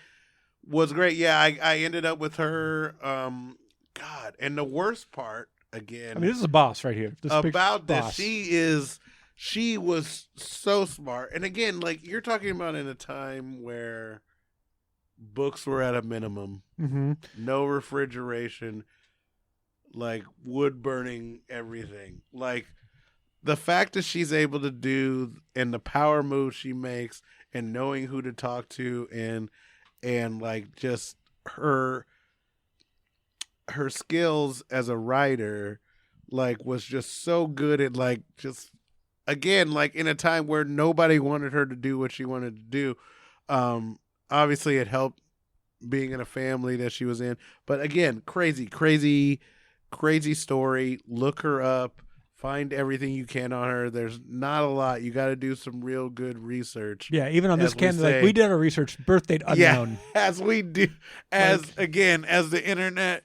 was great. Yeah, I ended up with her. God, and the worst part again. I mean, this is a boss right here. About this, she was so smart. And again, like you're talking about in a time where books were at a minimum, no refrigeration, like wood burning everything. Like the fact that she's able to do and the power moves she makes and knowing who to talk to and like just her skills as a writer, like was just so good at like just again, like in a time where nobody wanted her to do what she wanted to do. Obviously it helped being in a family that she was in, but again, crazy story. Look her up, find everything you can on her. There's not a lot. You got to do some real good research. Yeah. Even on this can, like we did our research, birth date unknown. Yeah, as we do, as the internet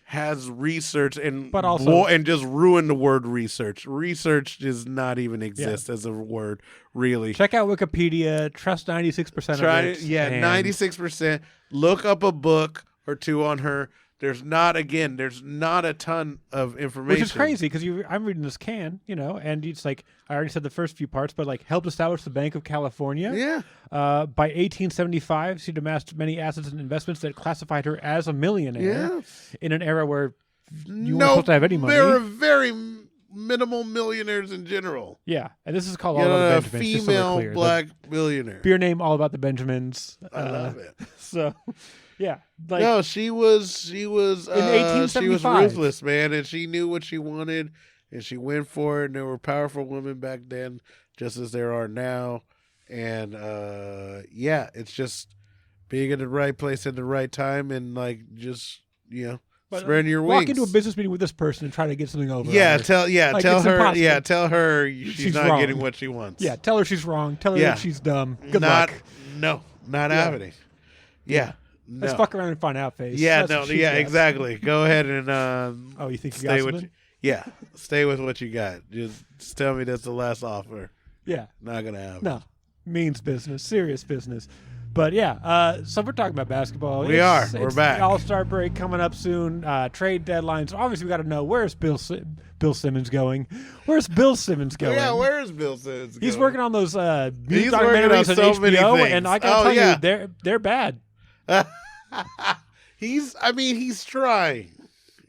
has research and but also and just ruin the word research. Research does not even exist as a word, really. Check out Wikipedia. Trust 96% of it. Yeah, 96%. Look up a book or two on her. There's not a ton of information. Which is crazy because I'm reading this can, and it's like, I already said the first few parts, but like helped establish the Bank of California. Yeah. By 1875, she'd amassed many assets and investments that classified her as a millionaire in an era where you weren't supposed to have any money. There are very minimal millionaires in general. Yeah. And this is called All About the Benjamins. Female black millionaire. Beer name All About the Benjamins. I love it. So... Yeah, like, no, she was in 1875. She was ruthless, man, and she knew what she wanted, and she went for it. And there were powerful women back then, just as there are now, and it's just being in the right place at the right time, and like just spreading your wings. Walk into a business meeting with this person and try to get something over. Yeah, tell her she's not wrong. getting what she wants. Yeah, tell her she's wrong. Tell her that she's dumb. Good luck. No, not happening. Yeah. No. Let's fuck around and find out, face. Yeah, exactly. Go ahead and you think you got something? Stay with what you got. Just tell me that's the last offer. Yeah, not gonna happen. No, means business, serious business. But yeah, so we're talking about basketball. We're back. The All-Star break coming up soon. Trade deadlines. Obviously, we got to know, where's Bill Simmons going? Where's Bill Simmons going? Yeah, where's Bill Simmons going? He's working on those He's documentaries on on so many HBO, things. and I gotta tell you, they're bad. He's trying.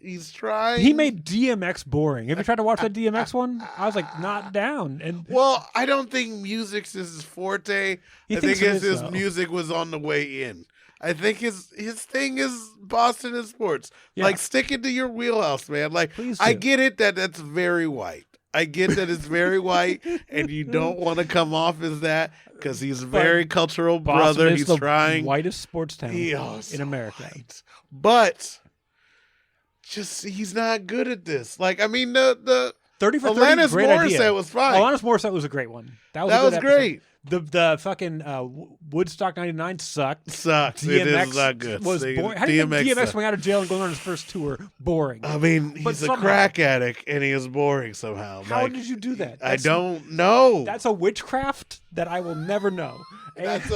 He's trying. He made DMX boring. Have you tried to watch that DMX one? I was like, not down. And well, I don't think music's his forte. I think his music was on the way in. I think his thing is Boston and sports. Yeah. Like, stick it to your wheelhouse, man. Like, I get it that's very white. I get that it's very white, and you don't want to come off as that because he's a very cultural brother. He's trying. Whitest sports town in America. White. But just he's not good at this. Like, I mean, the 30 for 30, Alanis great Morissette idea. was fine. Alanis Morissette was a great one. That was great. The fucking Woodstock 99 sucked. Sucks. DMX it is not good. Was boring. How do you think DMX coming out of jail and going on his first tour? Boring. I mean, he's a crack addict and he is boring somehow. How did you do that? I don't know. That's a witchcraft that I will never know. That's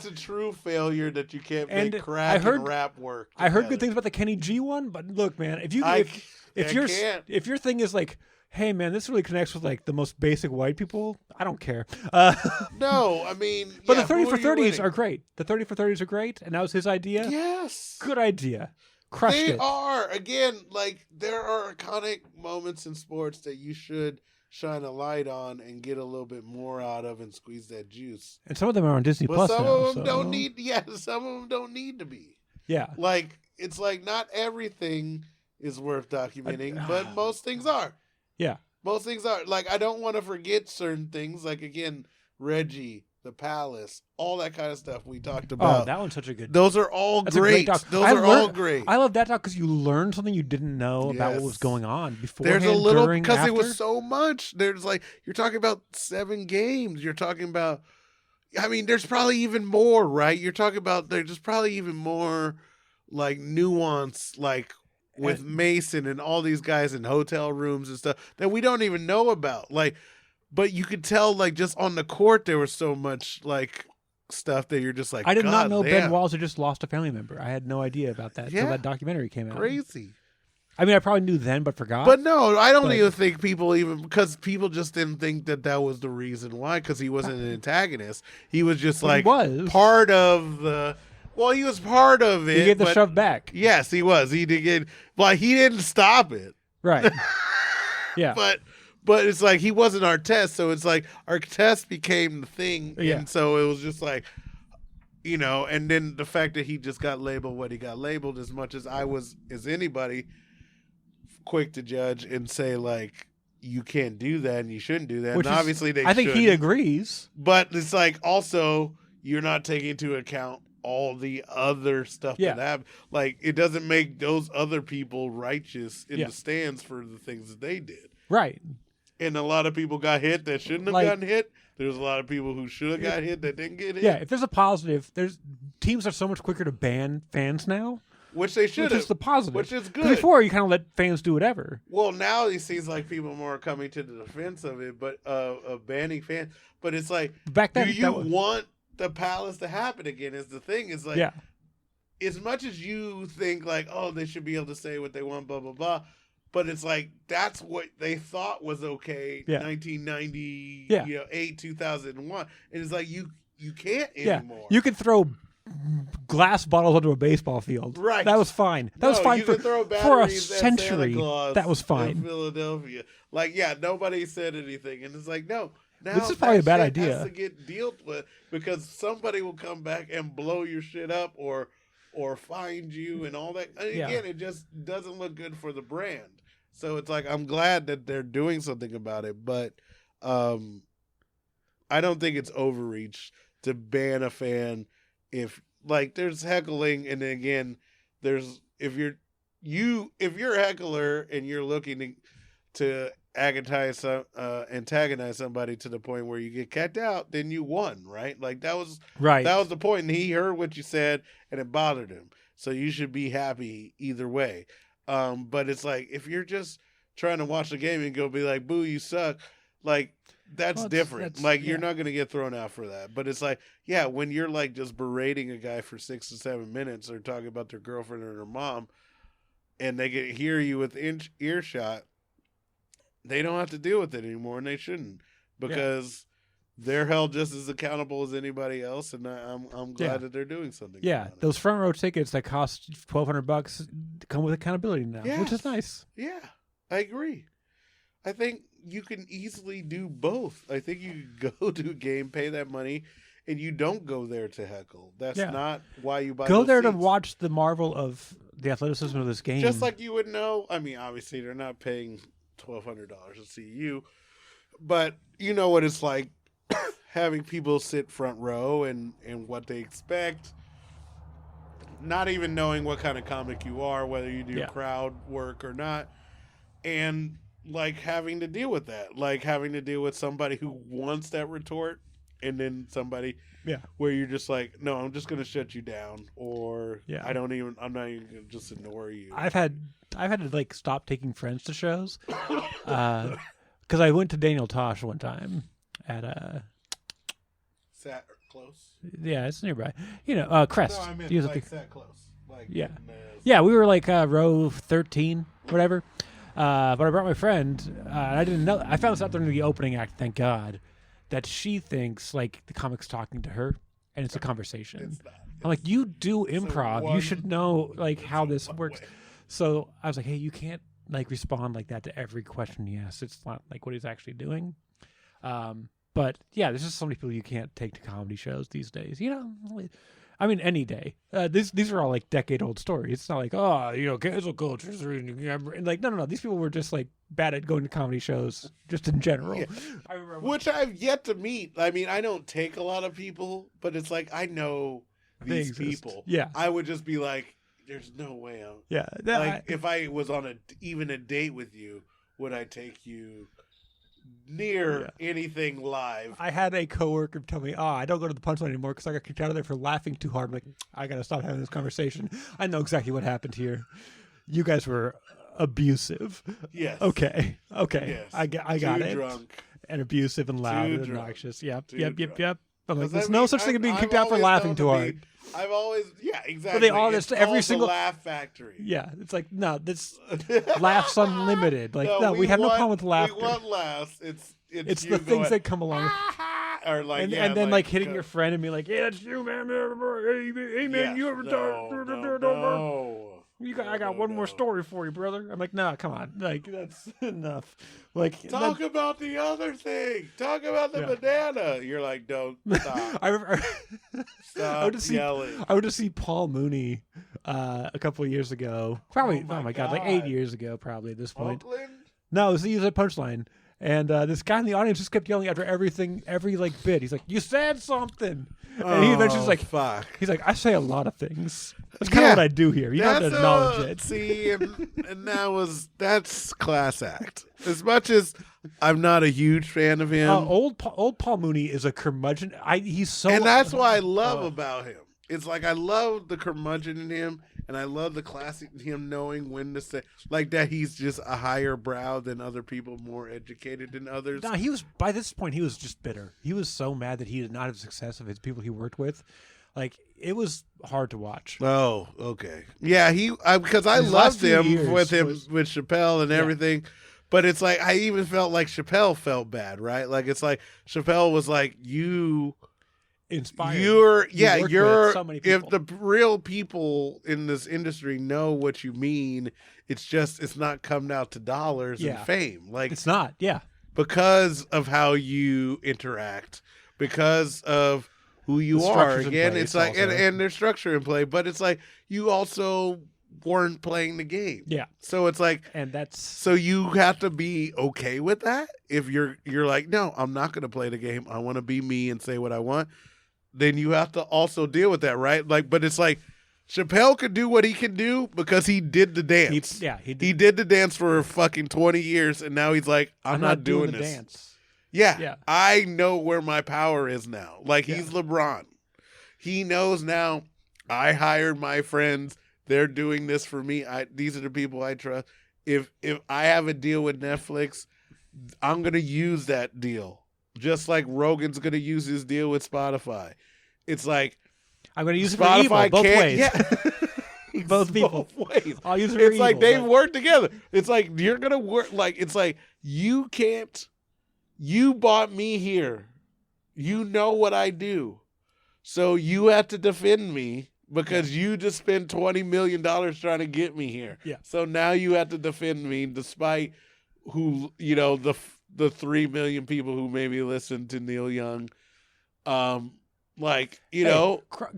a true failure that you can't make crack and rap work together. I heard good things about the Kenny G one, but look, man, if your thing is like, hey man, this really connects with like the most basic white people, I don't care. No, I mean, but the 30 for 30s are great. The 30 for 30s are great, and that was his idea. Yes, good idea. Crushed it. They are, again, like, there are iconic moments in sports that you should shine a light on and get a little bit more out of and squeeze that juice. And some of them are on Disney Plus. Some of them don't need. Yeah, some of them don't need to be. Yeah, like, it's like not everything is worth documenting, but most things are. Yeah. Most things are. Like, I don't want to forget certain things. Like, again, Reggie, the Palace, all that kind of stuff we talked about. Oh, that one's such a good. Those are all great. Those are all great. I love that doc because you learned something you didn't know about what was going on before. There's a little, because it was so much. There's like, you're talking about 7 games. You're talking about, I mean, there's probably even more, right? You're talking about, there's probably even more like nuance, like, with Mason and all these guys in hotel rooms and stuff that we don't even know about. Like, but you could tell, like, just on the court, there was so much, like, stuff that you're just like, I did not know Ben Walls had just lost a family member. I had no idea about that until that documentary came out. Crazy. I mean, I probably knew then, but forgot. But no, I don't even think because people just didn't think that was the reason why, because he wasn't an antagonist. He was just like part of the... Well, he was part of it. He gave the shove back. Yes, he was. He did. He didn't stop it. Right. Yeah. But it's like he wasn't our test, so it's like our test became the thing, and so it was just like, and then the fact that he just got labeled what he got labeled, as much as I was, as anybody, quick to judge and say like, you can't do that and you shouldn't do that. And obviously I think he agrees, but it's like also you're not taking into account all the other stuff that happened. Like, it doesn't make those other people righteous in the stands for the things that they did. Right. And a lot of people got hit that shouldn't have gotten hit. There's a lot of people who should have got hit that didn't get hit. Yeah, if there's a positive, teams are so much quicker to ban fans now. Which they should have. Which is the positive. Which is good. Before, you kind of let fans do whatever. Well, now it seems like people more are coming to the defense of it, but of banning fans. But it's like, back then, do you want the Palace to happen again? Is the thing. It's like, as much as you think like, oh, they should be able to say what they want, blah, blah, blah. But it's like, that's what they thought was okay in 1998, 2001. And it's like, you can't anymore. You could throw glass bottles onto a baseball field. Right. That was fine. That was fine for a century. That was fine. In Philadelphia. Like, nobody said anything. And it's like, no. Now this is probably a bad idea. Has to get dealt with because somebody will come back and blow your shit up or find you and all that. And again, it just doesn't look good for the brand. So it's like, I'm glad that they're doing something about it, but I don't think it's overreach to ban a fan if like there's heckling, and then again, there's if you're a heckler and you're looking to antagonize somebody to the point where you get kicked out, then you won, right? Like that was the point, and he heard what you said and it bothered him. So you should be happy either way. But it's like if you're just trying to watch the game and go be like, "Boo, you suck," like that's different. You're not going to get thrown out for that. But it's like, yeah, when you're like just berating a guy for 6 to 7 minutes or talking about their girlfriend or their mom, and they hear you with earshot, they don't have to deal with it anymore, and they shouldn't, because they're held just as accountable as anybody else, and I'm glad that they're doing something. Yeah, those front row tickets that cost $1,200 come with accountability now, which is nice. Yeah, I agree. I think you can easily do both. I think you go to a game, pay that money, and you don't go there to heckle. That's not why you buy Go there seats. to watch the marvel of the athleticism of this game. Just like you would know. I mean, obviously, they're not paying $1,200 to see you, but you know what it's like having people sit front row and what they expect, not even knowing what kind of comic you are, whether you do crowd work or not, and like having to deal with that, like having to deal with somebody who wants that retort, and then somebody where you're just like, no, I'm just going to shut you down, or I'm not even going to just ignore you. I've had to like stop taking friends to shows because I went to Daniel Tosh one time at sat close. Yeah, it's nearby. Crest. No, I meant like sat close. Like yeah, we were like row 13, whatever. But I brought my friend. I didn't know. I found this out during the opening act. Thank God. That she thinks like the comic's talking to her, and it's a conversation. It's not. I'm like, you do improv. You should know like how this works. So I was like, hey, you can't like respond like that to every question he asks. It's not like what he's actually doing. But yeah, there's just so many people you can't take to comedy shows these days. I mean, any day. These are all like decade-old stories. It's not like, cancel culture. And like, no. These people were just like bad at going to comedy shows, just in general. Yeah. Which I've yet to meet. I mean, I don't take a lot of people, but it's like I know these people. Yeah, I would just be like, there's no way I'm. Yeah, if I was on even a date with you, would I take you near anything live? I had a coworker tell me, I don't go to the punchline anymore because I got kicked out of there for laughing too hard. I'm like, I gotta stop having this conversation. I know exactly what happened here. You guys were abusive. Yes. Okay. Yes. I got it. Drunk. And abusive and loud and obnoxious. Yep. I'm like, there's no no such thing as being kicked out for laughing too hard. I've always, exactly. But they all just every single Laugh Factory. Yeah, it's like no, this laughs unlimited. Like no, we have no problem with laughter. We want laughs. It's the things that come along. Or like, and then like hitting your friend and be like, yeah, it's you, man. Hey man, you ever no. I got one more story for you, brother. I'm like, nah, come on. Like, that's enough. Like, talk about the other thing. Talk about the banana. You're like, don't stop. Stop yelling. I went to see Paul Mooney a couple of years ago. Probably, oh my God, like 8 years ago, probably at this point. Oakland? No, he was at Punchline. And this guy in the audience just kept yelling after every like bit. He's like, "You said something," and he eventually like, "Fuck." He's like, "I say a lot of things. That's kind of what I do here. You don't have to acknowledge it." See, and that's class act. As much as I'm not a huge fan of him, old Paul Mooney is a curmudgeon. He's so, and that's what I love about him. It's like I love the curmudgeon in him, and I love the classic him knowing when to say, like that he's just a higher brow than other people, more educated than others. No, by this point he was just bitter. He was so mad that he did not have the success of his people he worked with. Like it was hard to watch. Oh, okay, yeah, because I loved him with Chappelle and everything. But it's like I even felt like Chappelle felt bad, right? Like it's like Chappelle was like you. Inspired. You're so many people. If the real people in this industry know what you mean, it's not coming out to dollars and fame. Like it's not, because of how you interact, because of who you are. Again, it's like and there's structure in play, but it's like you also weren't playing the game. Yeah. So it's like, and that's so you have to be okay with that. If you're like, no, I'm not going to play the game. I want to be me and say what I want. Then you have to also deal with that, right? Like, but it's like Chappelle could do what he can do because he did the dance. He did the dance for fucking 20 years, and now he's like, I'm not doing this. Dance. Yeah, I know where my power is now. Like he's LeBron. He knows now. I hired my friends. They're doing this for me. These are the people I trust. If I have a deal with Netflix, I'm gonna use that deal. just like Rogan's going to use his deal with Spotify. It's like I'm going to use Spotify it for evil, both ways. Yeah. Both people. Both ways. I'll use it for It's evil, like they but... work together. It's like you're going to work. Like, it's like you bought me here. You know what I do. So you have to defend me because you just spent $20 million trying to get me here. Yeah. So now you have to defend me despite who, the 3 million people who maybe listen to Neil Young.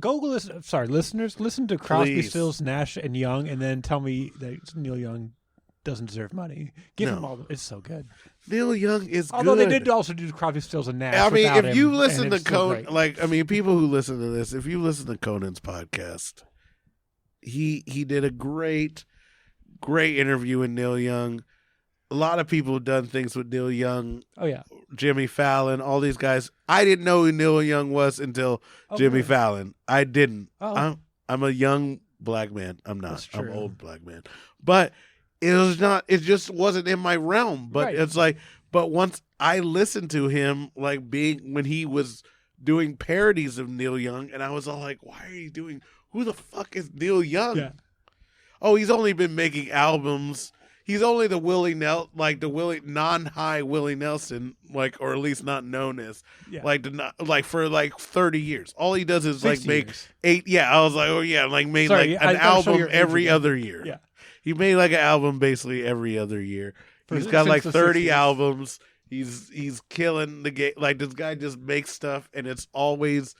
Go listen. Sorry, listeners, listen to Crosby, Please. Stills, Nash, and Young, and then tell me that Neil Young doesn't deserve money. Give him all. It's so good. Neil Young is Although good. they did also do Crosby, Stills, and Nash. I mean, without if you him, listen and to it's still Conan, great. people who listen to this, if you listen to Conan's podcast, he did a great interview with Neil Young. A lot of people have done things with Neil Young. Oh yeah, Jimmy Fallon, all these guys. I didn't know who Neil Young was until Jimmy really? Fallon. I didn't. Oh. I'm a young black man. I'm not. That's true. I'm an old black man. But it was not. It just wasn't in my realm. But Right. it's like. But once I listened to him, like when he was doing parodies of Neil Young, and I was all like, "Why are you doing? Who the fuck is Neil Young?" Yeah. Oh, he's only been making albums. He's only the non-high Willie Nelson, or at least not known as, for 30 years. All he does is 60 make years. 8. Yeah, I was like, oh yeah, made Sorry, an I gotta show album your age every again. other year. Yeah. He made an album basically every other year. He's got Since the 30 60s. albums. He's killing the game. Like, this guy just makes stuff, and it's always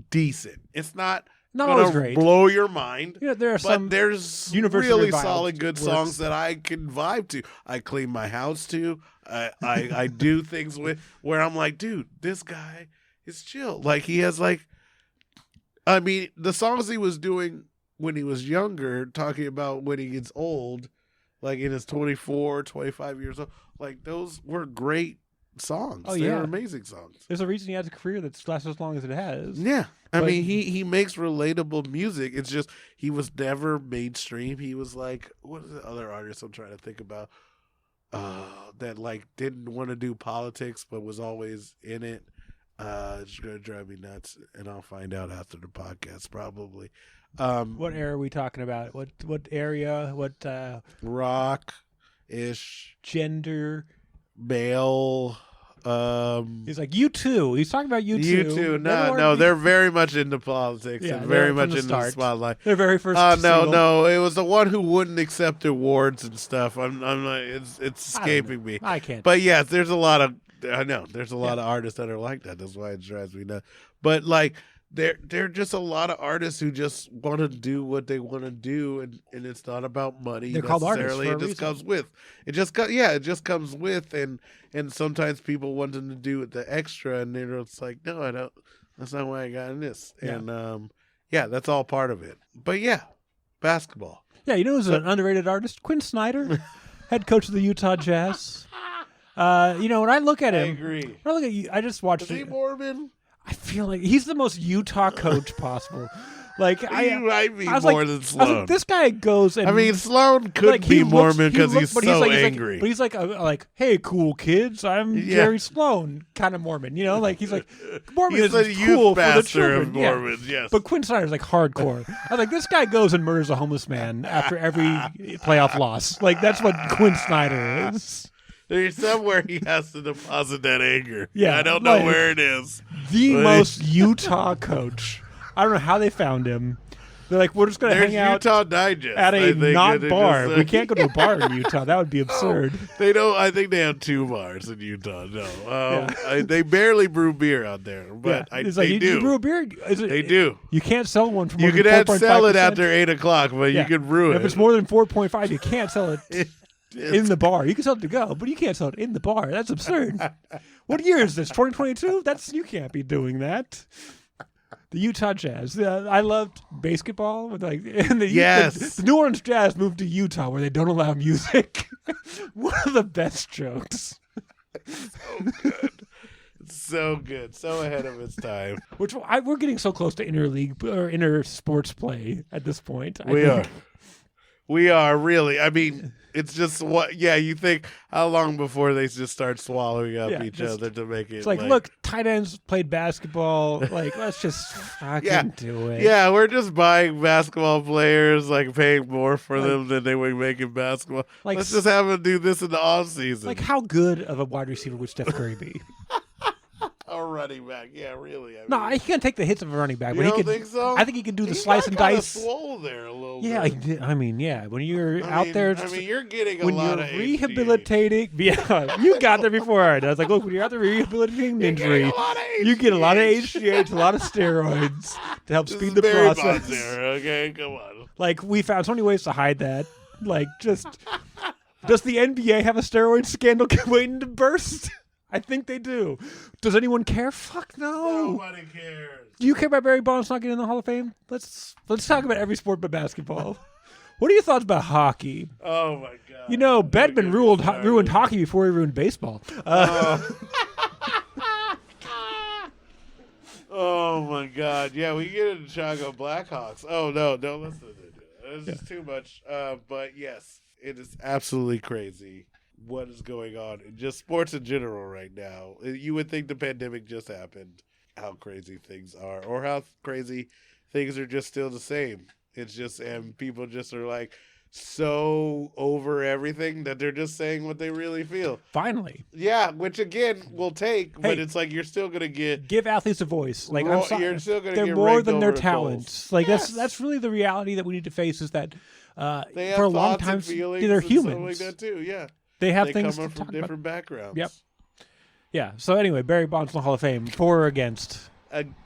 decent. It's not. Not gonna always great. blow your mind. Yeah, there are some. There's universally really reviled solid good works. songs that I can vibe to. I clean my house to. I do things with where I'm like, dude, this guy is chill. Like, he has the songs he was doing when he was younger, talking about when he gets old, like in his 24, 25 years old, like those were great songs. Oh, They yeah. were amazing songs. There's a reason he has a career that's lasted as long as it has. Yeah. I But- mean, he makes relatable music. It's just he was never mainstream. He was like, what is the other artist I'm trying to think about that didn't want to do politics but was always in it? It's gonna drive me nuts, and I'll find out after the podcast probably. What era are we talking about? What area? What Rock ish, gender? male. He's like, you too. He's talking about you too. You too. No, they're very much into politics Yeah, and they're very from much the into the start. spotlight. Their very first. No, single. it was the one who wouldn't accept awards and stuff. I'm like, it's escaping me. I can't. But yes, there's a lot of there's a lot of artists that are like that. That's why it drives me nuts. But there are just a lot of artists who just want to do what they want to do, and it's not about money. They're called artists necessarily. for a It just reason. comes with. It just comes with, and sometimes people want them to do it the extra, and they're just like, no, I don't. That's not why I got in this. Yeah. And that's all part of it. But yeah, basketball. Yeah, you know who's an underrated artist? Quinn Snyder, head coach of the Utah Jazz. When I look at him, agree. when I look at you, I just watched Is he it. Mormon? I feel like he's the most Utah coach possible. Like He I might be was more like, than I was Sloan. like, this guy goes and I mean, Sloan could like, be he looks- Mormon he because looks- he's but so like, angry. But he's like, hey, cool kids, I'm Yeah. Jerry Sloan, kind of Mormon. Like he's like Mormonism He's a is youth cool for the pastor children. of Yeah. Mormons, yes. But Quinn Snyder's like hardcore. I was like, this guy goes and murders a homeless man after every playoff loss. Like that's what Quinn Snyder is. There's somewhere he has to deposit that anger. Yeah, I don't know like- where it is. The But- most Utah coach. I don't know how they found him. They're like, we're just going to There's hang out Utah Digest at I a think, not and they bar. just, We can't go to a bar in Utah. That would be absurd. They don't. I think they have 2 bars in Utah. No, Yeah. they barely brew beer out there, but Yeah. It's like, they you do. brew a beer. They do. You can't sell one for more You than could add 4.5%. sell it after 8 o'clock, but Yeah. you could brew it. If it's more than 4.5, you can't sell it It's- in the bar. You can sell it to go, but you can't sell it in the bar. That's absurd. What year is this? 2022? You can't be doing that. The Utah Jazz. I loved basketball. Yes. The New Orleans Jazz moved to Utah where they don't allow music. One of the best jokes. so good. So good. So ahead of its time. We're getting so close to interleague or inter sports play at this point. I We think. We are really. I mean, it's just what. Yeah, you think how long before they just start swallowing up each other to make it? It's like, look, tight ends played basketball. Like, let's just fucking do it. Yeah, we're just buying basketball players, like paying more for them than they would make in basketball. Like, let's just have them do this in the off season. Like, how good of a wide receiver would Steph Curry be? A running back, yeah, really. No, he can't take the hits of a running back. You don't think so? I think he can do the slice and dice. Swole there a little bit. Yeah, I mean, yeah. When you're out there, I mean, you're getting a lot of rehabilitating. Yeah, you got there before I did. I was like, look, when you're out there rehabilitating an injury, you get a lot of HGH, a lot of steroids to help speed the process. There, okay, come on. Like, we found so many ways to hide that. Like, just does the NBA have a steroid scandal waiting to burst? I think they do. Does anyone care? Fuck no. Nobody cares. Do you care about Barry Bonds not getting in the Hall of Fame? Let's talk about every sport but basketball. What are your thoughts about hockey? Oh my god. You know, Bettman ruined hockey before he ruined baseball. Oh my god. Yeah, we get into Chicago Blackhawks. Oh no, don't listen to it. This is too much. But yes, it is absolutely crazy what is going on in just sports in general right now. You would think the pandemic just happened, how crazy things are, or how crazy things are just still the same. It's just, and people just are like so over everything that they're just saying what they really feel. Finally. Yeah, which again we'll take, but it's like you're still going to give athletes a voice. Like, I'm sorry, you're still gonna they're get more than their goals. talents. Like, that's really the reality that we need to face, is that they have for a long thoughts time and feelings they're and humans. stuff like that too. Yeah. They have They things come to from talk different about. backgrounds. Yep. Yeah. So anyway, Barry Bonds in the Hall of Fame. For or against?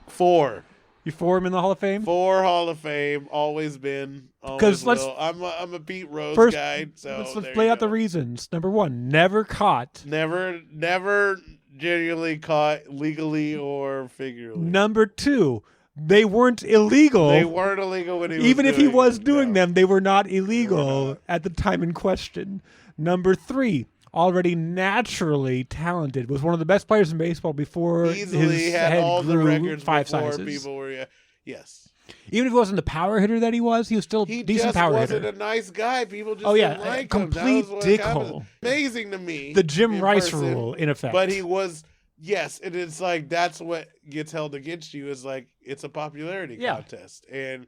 4. You for him in the Hall of Fame? 4 Hall of Fame. Always been. Always will. I'm a Pete Rose guy. So let's lay out the reasons. Number 1, never caught. Never genuinely caught legally or figuratively. Number 2, they weren't illegal. They weren't illegal when he was Even if he was doing no. them, they were not illegal at the time in question. Number 3, already naturally talented, was one of the best players in baseball before Easily his had head all grew the records 5 before sizes. people were. Yes. Even if he wasn't the power hitter that he was still He decent just power wasn't hitter. a nice guy. People just a didn't like him. complete That was dickhole. Amazing to me. The Jim Rice person, rule, in effect. But he was, yes, and it's like that's what gets held against you, is like it's a popularity contest. And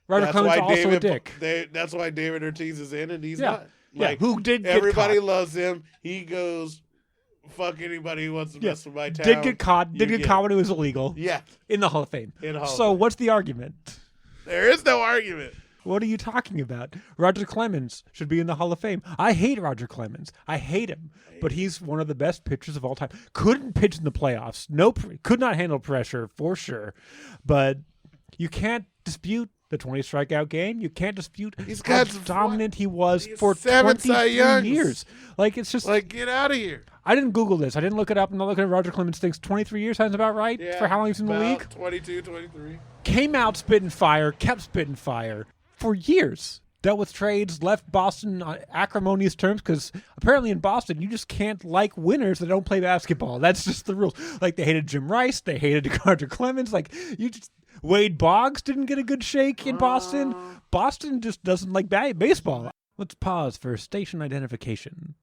Roger that's Clemens why also David, a dick. That's why David Ortiz is in and he's not. Like, who did get everybody caught. loves him. He goes, fuck anybody who wants to mess with my town. Did get caught. Did get caught when it was illegal. Yeah. In the Hall of Fame. In the Hall of So Fame. what's the argument? There is no argument. What are you talking about? Roger Clemens should be in the Hall of Fame. I hate Roger Clemens. I hate him. But he's one of the best pitchers of all time. Couldn't pitch in the playoffs. Could not handle pressure, for sure. But you can't dispute the 20 strikeout game. You can't dispute how dominant he was for 23 years. Like, it's just like, get out of here. I didn't Google this. I didn't look it up. I'm not looking at Roger Clemens thinks 23 years sounds about right for how long he's in the league. 22, 23. Came out spitting fire, kept spitting fire for years. Dealt with trades, left Boston on acrimonious terms, because apparently in Boston you just can't like winners that don't play basketball. That's just the rules. Like, they hated Jim Rice, they hated Roger Clemens. Like, Wade Boggs didn't get a good shake in Boston. Boston just doesn't like baseball. Let's pause for station identification.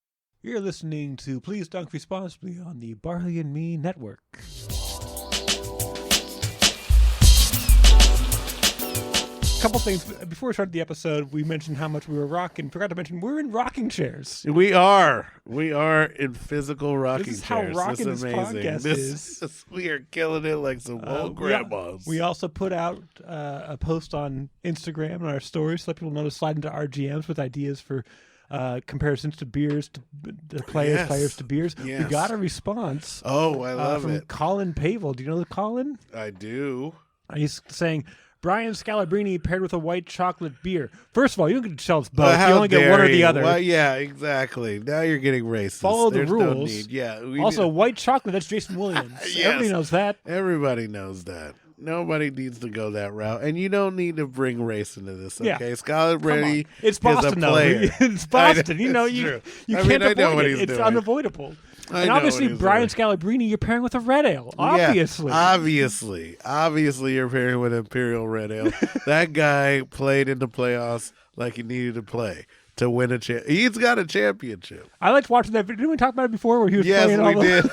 You're listening to Please Dunk Responsibly on the Barley and Me Network. Couple things before we started the episode. We mentioned how much we were rocking. Forgot to mention we're in rocking chairs. We are in physical rocking chairs. This is how rocking this podcast is. We are killing it like some old grandmas. We also put out a post on Instagram and our stories to let people know to slide into our GMs with ideas for comparisons to beers, to players to beers. Yes. We got a response. Oh, I love from it. Colin Pavel. Do you know Colin? I do. He's saying, Brian Scalabrine paired with a white chocolate beer. First of all, you don't get to tell us both. How you only get one or the other. Well, yeah, exactly. Now you're getting racist. Follow the There's rules. No need. Yeah. Also, white chocolate, that's Jason Williams. Yes. Everybody knows that. Everybody knows that. Nobody needs to go that route. And you don't need to bring race into this, okay? Yeah. Scalabrine It's Boston, is a player. It's Boston. You know, you can't avoid it. It's unavoidable. And obviously, Brian Scalabrine, you're pairing with a red ale. Obviously. Yeah, obviously, you're pairing with Imperial Red Ale. That guy played in the playoffs like he needed to play to win a He's got a championship. I liked watching that video. Didn't we talk about it before where he was playing all did.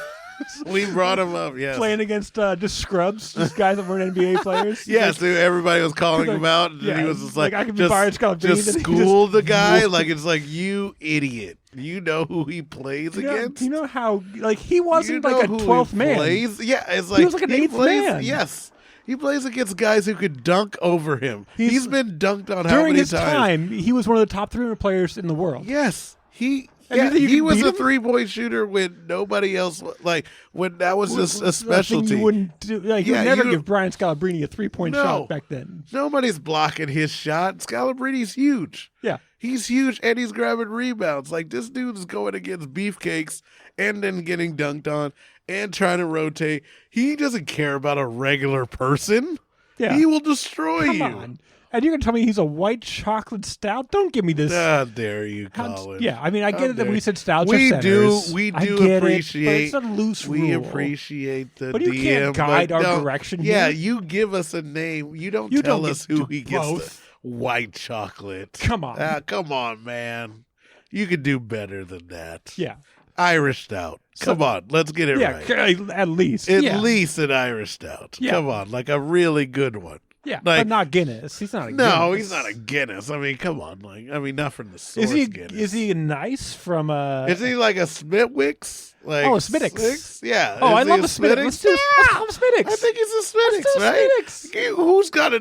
We brought him up, yes. Playing against just scrubs, just guys that weren't NBA players. Yes, dude, everybody was calling him out, and he was just like I can be just school the guy. Like, it's like, you idiot. You know who he plays against? Do you know how, like, he wasn't like a 12th man. Yeah, it's like, he was like an 8th man. Yes. He plays against guys who could dunk over him. He's been dunked on how many times? During his time, he was one of the top 300 players in the world. Yes. He was a 3-point shooter when nobody else, like, when that was just a specialty. You wouldn't do, like, you would never give Brian Scalabrine a 3-point shot back then. Nobody's blocking his shot. Scalabrine's huge. Yeah. He's huge, and he's grabbing rebounds. Like, this dude is going against beefcakes and then getting dunked on and trying to rotate. He doesn't care about a regular person. Yeah. He will destroy you. Come on. And you're going to tell me he's a white chocolate stout? Don't give me this. How dare you, Colin? Yeah, I mean, I get it that we said stouts are centers. We do appreciate. But it's a loose rule. We appreciate the but you DM. Can't guide our direction here. Yeah, you give us a name. You don't tell us who he gets the white chocolate. Come on. Come on, man. You could do better than that. Yeah. Irish stout. Come on, let's get it right. At least. At least an Irish stout. Yeah. Come on, like a really good one. Yeah, but not Guinness. He's not a Guinness. No, he's not a Guinness. I mean, come on. Like, I mean, not from the source Guinness. Is he nice from a... Is he like a Smithwick's? Like, a Smittix. Yeah. Oh, I love a Smittix. Let's call him Smittix. I think he's a Smittix, right? Smittix. Who's going to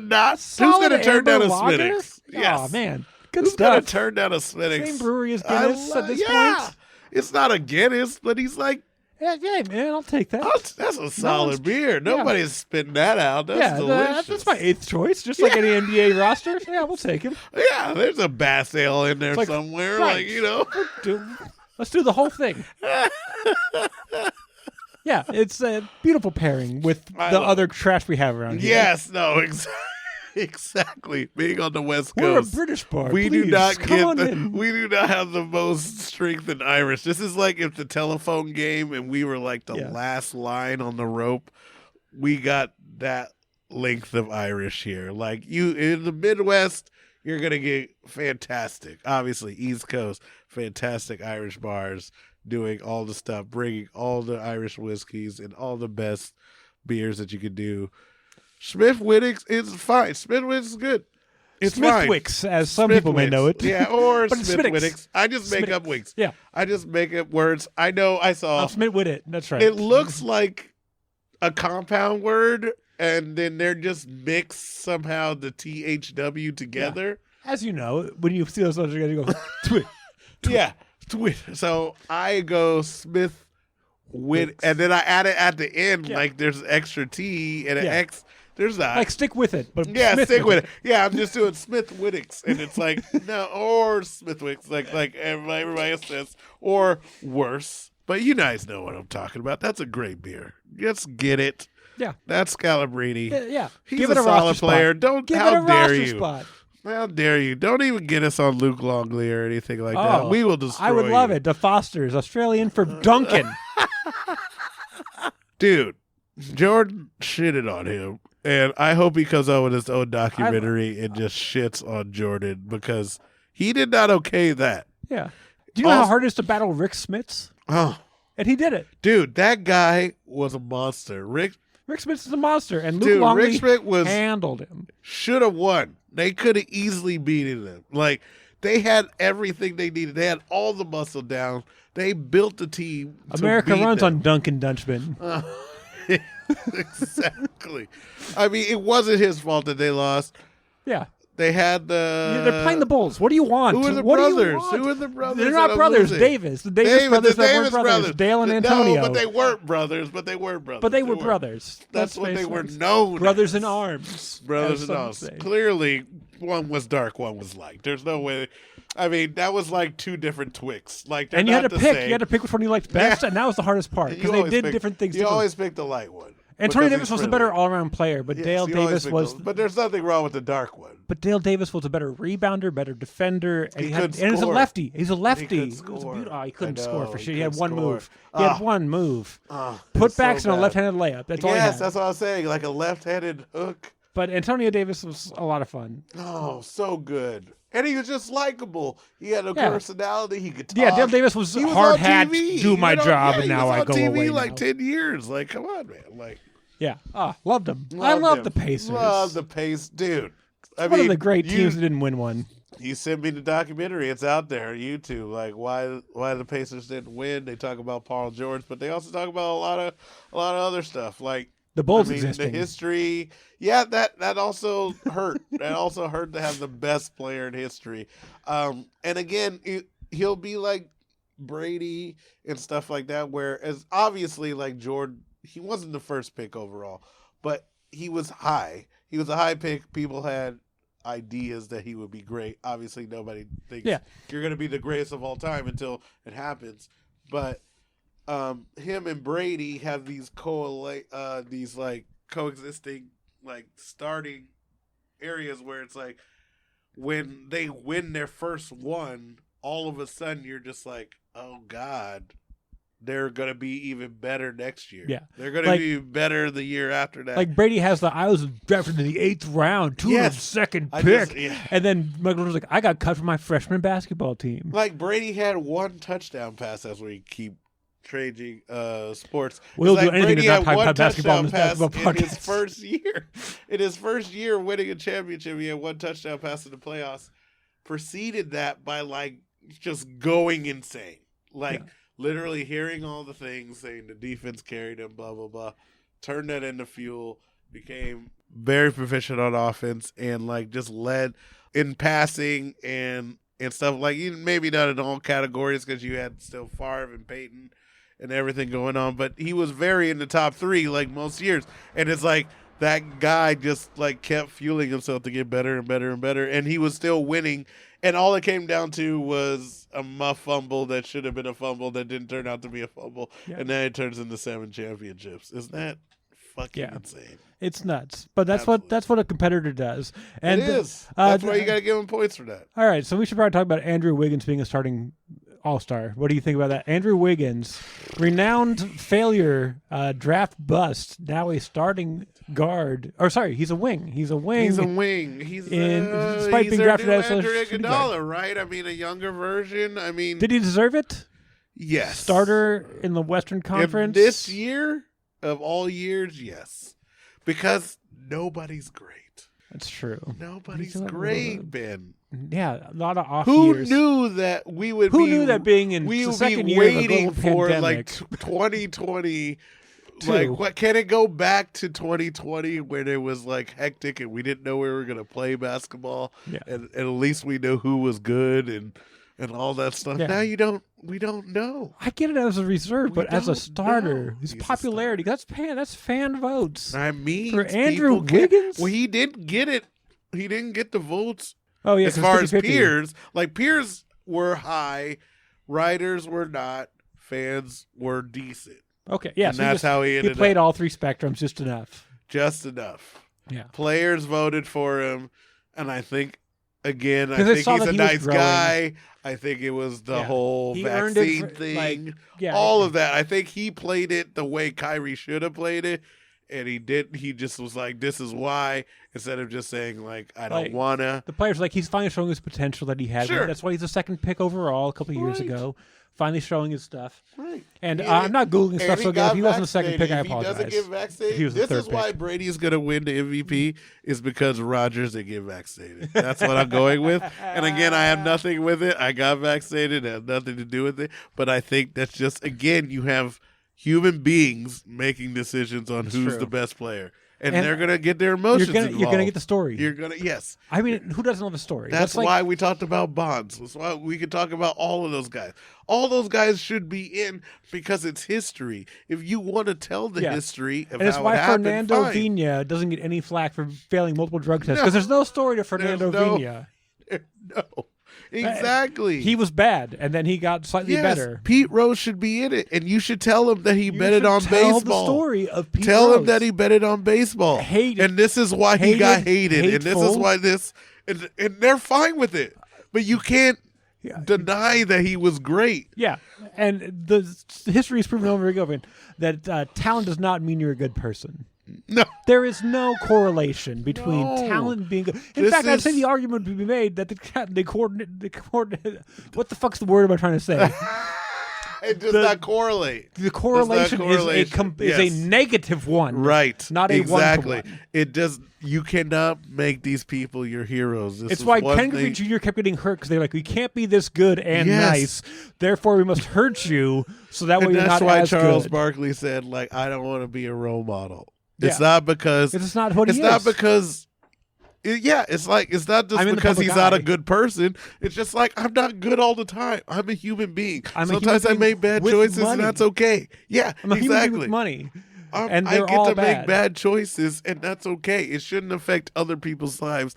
turn down a Smittix? Yes. Oh, man. Good Who's stuff. going to turn down a Smittix? Same brewery as Guinness at this point. It's not a Guinness, but he's like... Yeah, man, I'll take that. That's a solid beer. Nobody's spitting that out. That's delicious. That's my 8th choice, just like any NBA roster. Yeah, we'll take him. Yeah, there's a Bass Ale in there somewhere. Right. Like, you know. Let's do the whole thing. Yeah, it's a beautiful pairing with the other trash we have around here. Yes, no, exactly. Being on the West Coast, we're a British bar. We please, do not we do not have the most strength in Irish. This is like if the telephone game and we were like the last line on the rope. We got that length of Irish here. Like, you in the Midwest, you're gonna get fantastic. Obviously, East Coast, fantastic Irish bars doing all the stuff, bringing all the Irish whiskeys and all the best beers that you could do. Smithwick's is fine. Smithwick's is good. It's Smithwick's, as some people may know it. Yeah, or Smithwick's. I just make up wicks. Yeah. I just make up words. I know I saw. Smithwick. That's right. It looks like a compound word, and then they're just mixed somehow, the THW together. Yeah. As you know, when you see those letters, you go, twit. Yeah, twit. So I go Smith with, and then I add it at the end, like there's extra T and an X. There's that. Like, stick with it. But stick with it. Yeah, I'm just doing Smithwick's, and it's like, no, or Smithwick's, like everybody else says, or worse. But you guys know what I'm talking about. That's a great beer. Just get it. Yeah. That's Scalabrine. Yeah. He's Give it a solid player. Spot. How dare you? Spot. How dare you? Don't even get us on Luke Longley or anything like that. We will destroy I would love it. The Fosters, Australian for Duncan. Dude, Jordan shitted on him. And I hope he comes out with his own documentary and just shits on Jordan, because he did not okay that. Yeah. Do you know how hard it is to battle Rick Smits? Oh. And he did it. Dude, that guy was a monster. Rick Smits is a monster, and Luke Longley handled him. Should have won. They could have easily beaten him. Like, they had everything they needed. They had all the muscle down. They built the team. America runs on Duncan Dutchman. Exactly. I mean, it wasn't his fault that they lost. Yeah. They had the... they're playing the Bulls. What do you want? Who are the brothers? Who are the brothers? They're not brothers. Davis. The Davis brothers weren't brothers. Dale and Antonio. No, but they weren't brothers. But they were brothers. That's what they were known Brothers as. in arms. Brothers in arms. Clearly, one was dark, one was light. There's no way... I mean, that was like two different Twix. Like, and you had to pick. You had to pick which one you liked best, and that was the hardest part, because they did different things. You always pick the light one. Antonio Davis was a better all-around player, but Yes, Dale he always Davis picked was. those. But there's nothing wrong with the dark one. But Dale Davis was a better rebounder, better defender, and couldn't and he's a score. lefty. He's a lefty. He It was score. he couldn't I score know, for he sure. He had couldn't one score. move. He had one move. It's Putbacks so and a bad. left-handed layup. That's all he Yes, had. that's what I was saying. Like a left-handed hook. But Antonio Davis was a lot of fun. Oh, so good. And he was just likable. He had a Yeah. personality. He could talk. Yeah, Dale Davis was He hard on hat, TV, do my job, and he now was I on go TV away like now. 10 years. Like, come on, man. Like, Yeah. Loved him. I love him. the Pacers. Love the Pacers. Dude. I One mean, of the great teams that didn't win one. You sent me the documentary. It's out there on YouTube. Like why the Pacers didn't win. They talk about Paul George, but they also talk about a lot of other stuff. Like The Bulls the existing. history. Yeah, that also hurt. That also hurt to have the best player in history. And again, he'll be like Brady and stuff like that. Whereas obviously, like Jordan, he wasn't the first pick overall, but he was high. He was a high pick. People had ideas that he would be great. Obviously, nobody thinks you're going to be the greatest of all time until it happens. But him and Brady have these coexisting like starting areas where it's like when they win their first one, all of a sudden you're just like, oh God, they're going to be even better next year. Yeah. They're going to be better the year after that. Like Brady has I was drafted in the 8th round, 202nd pick. And then Michael was like, I got cut from my freshman basketball team. Like Brady had one touchdown pass. That's where you keep trading sports. We'll do like anything Brady to not had talk one about basketball in touchdown this basketball pass in podcast. his first year. In his first year winning a championship, he had one touchdown pass in the playoffs. Preceded that by like just going insane. Like literally hearing all the things, saying the defense carried him, blah, blah, blah. Turned that into fuel, became very proficient on offense, and like just led in passing and stuff. Like maybe not in all categories because you had still Favre and Peyton and everything going on, but he was very in the top 3 like most years. And it's like that guy just like kept fueling himself to get better and better and better, and he was still winning. And all it came down to was a muff fumble that should have been a fumble that didn't turn out to be a fumble, and then it turns into 7 championships. Isn't that fucking insane? It's nuts, but that's what a competitor does. And it is. That's why you got to give him points for that. All right, so we should probably talk about Andrew Wiggins being a starting all-star. What do you think about that? Andrew Wiggins, renowned failure, draft bust, now a starting guard. Or sorry, he's a wing. He's a wing. Despite being drafted as a shooting guard, right? I mean, a younger version. I mean, did he deserve it? Yes. Starter in the Western Conference this year of all years, yes, because nobody's great. That's true. Nobody's great, Ben. Yeah, a lot of off Who years. knew that we would? Who knew that being in we the would second be year of a waiting global for pandemic, like 2020? Like, what can it go back to 2020 when it was like hectic and we didn't know we were gonna play basketball, and at least we know who was good and all that stuff. Yeah. Now we don't know. I get it as a reserve, but as a starter, know. his He's a popularity, that's fan votes. I mean, for Andrew Wiggins, well, he didn't get it. He didn't get the votes. Oh yeah, as far as 50-50. peers, like peers were high, writers were not, fans were decent. Okay, yeah, and so that's how he ended He played up. all 3 spectrums just enough. Just enough. Yeah. Players voted for him, and I think again, I Because they think saw he's that a he was nice growing. guy. I think it was the whole He earned it vaccine for, thing, like, all of that. I think he played it the way Kyrie should have played it, and he did. He just was like, "This is why," instead of just saying like, "I don't wanna." The players he's finally showing his potential that he had. Sure. That's why he's the 2nd pick overall a couple of years ago. Finally showing his stuff. Right. And I'm not Googling stuff, so if he wasn't the 2nd pick, I If he apologize. doesn't get vaccinated, He was the this 3rd is why pick. Brady's going to win the MVP is because Rodgers didn't get vaccinated. That's what I'm going with. And again, I have nothing with it. I got vaccinated. It has nothing to do with it. But I think that's just, again, you have human beings making decisions on who's the best player. And they're going to get their emotions involved. You're going to get the story. You're going to, yes. I mean, who doesn't love a story? That's why we talked about Bonds. That's why we could talk about all of those guys. All those guys should be in because it's history. If you want to tell the history of and it's how why it happened, Fernando fine. Vina doesn't get any flack for failing multiple drug tests because there's no story to Fernando Vina. No. Exactly. He was bad, and then he got slightly better. Pete Rose should be in it, and you should tell him that he betted on baseball. Tell the story of Pete Tell Rose. him that he betted on baseball. And this is why he got hated. Hateful. And this is why this... And they're fine with it. But you can't deny that he was great. Yeah. And the history has proven over and over again that talent does not mean you're a good person. No. There is no correlation between talent and being good. In fact, I'd say the argument would be made that the coordinate. What the fuck's the word am I trying to say? It does not correlate. The correlation is a negative one. Right. Not a exactly. 1-to-1. It does. You cannot make these people your heroes. It's why Ken Griffey Jr. kept getting hurt because they're like, we can't be this good and nice. Therefore, we must hurt you so that way you're not as good. That's why Charles Barkley said, like, I don't want to be a role model. It's not because it's not what he is. It's not because. It's not just because he's not a good person. It's just like, I'm not good all the time. I'm a human being. Sometimes I make bad choices, and that's okay. Yeah, I'm a human being with money. And I get to make bad choices, and that's okay. It shouldn't affect other people's lives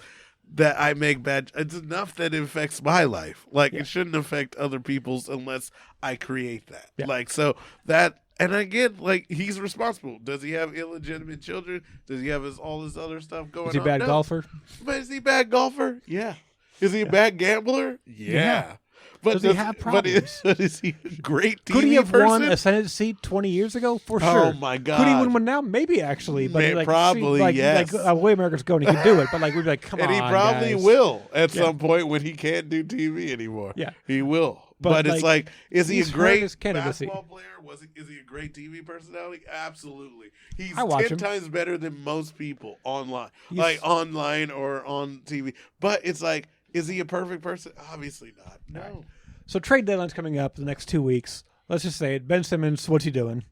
that I make bad. It's enough that it affects my life. Like, it shouldn't affect other people's unless I create that. Yeah. Like, so that. And again, like, he's responsible. Does he have illegitimate children? Does he have all this other stuff going on? Is he a bad golfer? But is he a bad golfer? Yeah. Is he a bad gambler? Yeah. But does he have problems? But is he a great TV person? Could he have won a Senate seat 20 years ago? For sure. Oh, my God. Could he win one now? Maybe, actually. But probably, yes. Like, the way America's going, he could do it. But, like, we'd be like, come on, And he probably guys. will at some point when he can't do TV anymore. Yeah. He will. But it's like, is he a great candidacy. basketball player? Is he a great TV personality? Absolutely. He's 10 times better than most people online. Like online or on TV. But it's like, is he a perfect person? Obviously not. No. Right. So trade deadline's coming up the next 2 weeks. Let's just say it. Ben Simmons, what's he doing?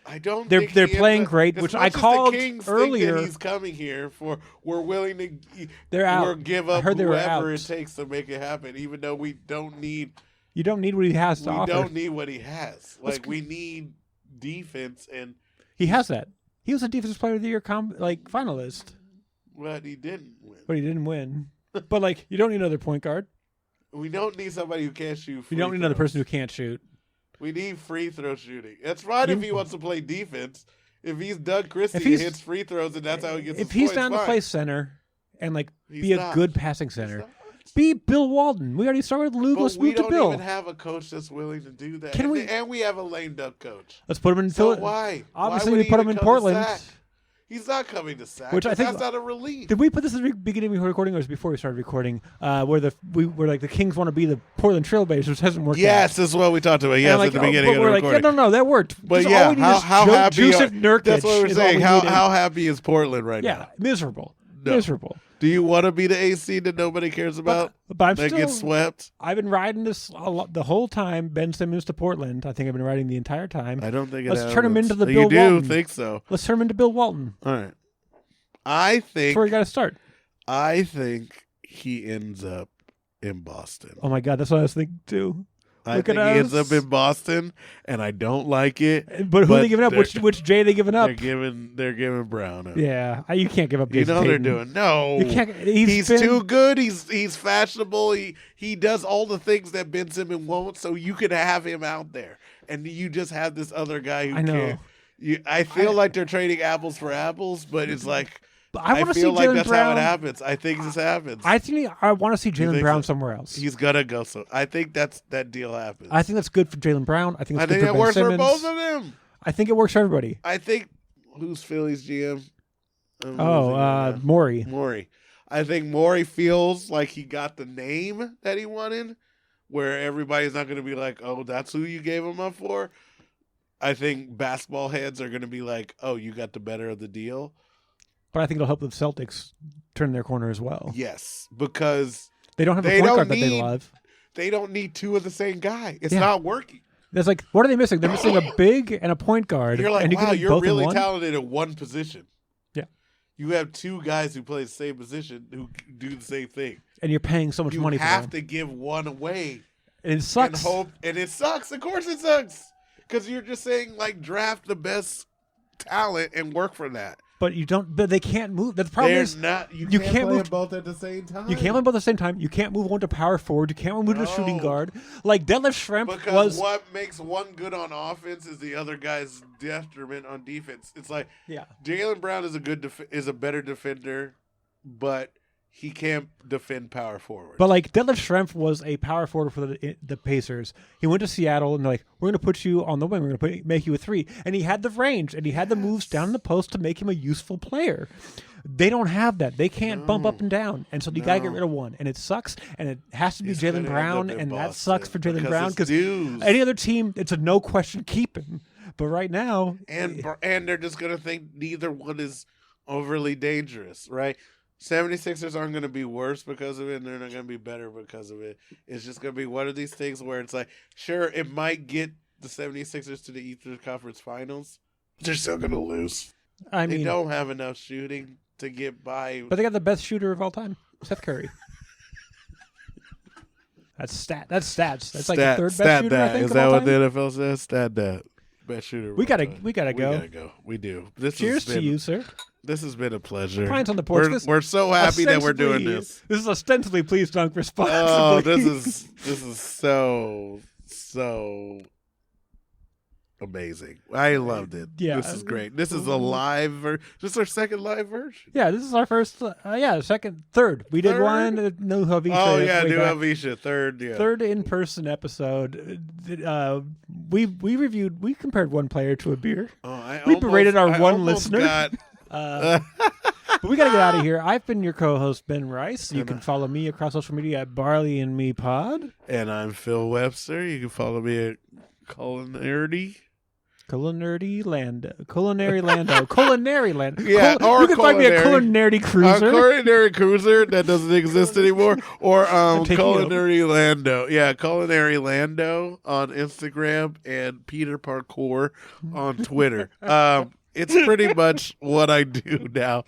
I don't. They're playing great, which I called earlier. He's coming here for. We're willing to. They're out. We'll give up whoever it takes to make it happen, even though we don't need. You don't need what he has to offer. We don't need what he has. Like, we need defense, and he has that. He was a Defensive Player of the Year finalist. But he didn't win. But, like, you don't need another point guard. We don't need somebody who can't shoot. You don't need another person who can't shoot. We need free throw shooting. That's fine if he wants to play defense. If he's Doug Christie and hits free throws, and that's how he gets his points, if he's down to play center and, like, be a good passing center. Be Bill Walton. We already started with Lou. Let's move to Bill. We don't even have a coach that's willing to do that. And we have a lame duck coach. Let's put him in. So why? Obviously, we put him in Portland. He's not coming to Sac. Which I think that's not a relief. Did we put this at the beginning of recording, or was it before we started recording? Where the Kings want to be the Portland Trailblazers, which hasn't worked. Yes, this is what we talked about. Yes, at the beginning of the recording. No, that worked. But how happy? That's what we're saying. How happy is Portland right now? Yeah, miserable. No. Miserable. Do you want to be the AC that nobody cares about? But that gets swept? I've been riding this the whole time. Ben Simmons to Portland. I think I've been riding the entire time. I don't think Let's turn him into the Bill Walton. You do think so? Let's turn him into Bill Walton. All right. I think that's where we got to start. I think he ends up in Boston. Oh my God, that's what I was thinking too. I think he ends up in Boston, and I don't like it. But who are they giving up? Which Jay are they giving up? They're giving Brown up. Yeah, you can't give up. Jason Tatum. They're doing You can't. He's too good. He's fashionable. He does all the things that Ben Simmons won't. So you could have him out there, and you just have this other guy who can't. I feel like they're trading apples for apples, but it's like. I feel like that's how it happens. I think this happens. I want to see Jaylen Brown somewhere else. He's gonna go. So I think that deal happens. I think that's good for Jaylen Brown. I think it's good for Ben works Simmons. for both of them. I think it works for everybody. I think who's Philly's GM? Morey. Morey. I think Morey feels like he got the name that he wanted, where everybody's not going to be like, "Oh, that's who you gave him up for." I think basketball heads are going to be like, "Oh, you got the better of the deal." But I think it'll help the Celtics turn their corner as well. Yes, because they don't have a point guard that they love. They don't need two of the same guy. It's not working. That's like, what are they missing? They're missing a big and a point guard. You're like, and wow, you're really talented at one position. Yeah. You have two guys who play the same position who do the same thing. And you're paying so much money for them. You have to give one away. And it sucks. And it sucks. Of course it sucks. Because you're just saying, like, draft the best talent and work for that. But you don't. But they can't move. The problem is you can't play move both at the same time. You can't play both at the same time. You can't move one to power forward. You can't move to shooting guard. Like deadlift shrimp because what makes one good on offense is the other guy's detriment on defense. It's like Jaylen Brown is a better defender, but he can't defend power forward. But like deadlift shrimp was a power forward for the Pacers. He went to Seattle and they're like, we're going to put you on the wing. We're going to make you a 3. And he had the range and he had the moves down in the post to make him a useful player. They don't have that. They can't bump up and down. And so you got to get rid of one. And it sucks. And it has to be Jaylen Brown. And that sucks for Jaylen Brown because any other team, it's a no question keep him. But right now. And they're just going to think neither one is overly dangerous, right? 76ers aren't going to be worse because of it, and they're not going to be better because of it. It's just going to be one of these things where it's like, sure, it might get the 76ers to the Eastern Conference Finals, but they're still going to lose. They don't have enough shooting to get by. But they got the best shooter of all time, Seth Curry. That's stats. That's like the third best shooter, I think, is that what the NFL says? Stat that. Best shooter. We gotta go. We gotta go. We do. Cheers to you, sir. This has been a pleasure. Pints on the porch. We're so happy that we're doing this. This is ostensibly Please Dunk Responsibly. Oh, this is so amazing. I loved it. Yeah, this is great. This is a live. This is our second live version. Yeah, this is our first. Third. We did one. New Havisha. Oh yeah, New Havisha. Third in-person episode. We compared one player to a beer. We berated our one listener. But we got to get out of here. I've been your co-host, Ben Rice. You can follow me across social media at Barley and Me Pod. And I'm Phil Webster. You can follow me at Culinary Lando. Yeah, or you can find me at Culinary Cruiser. Culinary Cruiser that doesn't exist anymore. Or Culinary Lando. Yeah, Culinary Lando on Instagram and Peter Parkour on Twitter. It's pretty much what I do now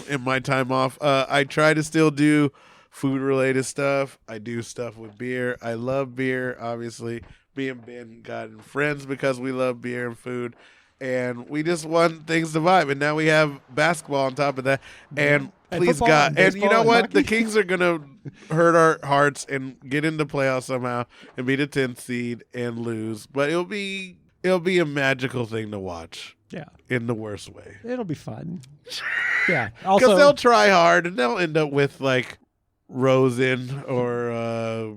in my time off. I try to still do food-related stuff. I do stuff with beer. I love beer, obviously. Me and Ben gotten friends because we love beer and food. And we just want things to vibe. And now we have basketball on top of that. And please God. And you know what? The Kings are going to hurt our hearts and get into playoffs somehow and be the 10th seed and lose. But it'll be a magical thing to watch. Yeah. In the worst way. It'll be fun. Yeah. Because they'll try hard and they'll end up with like Rosen or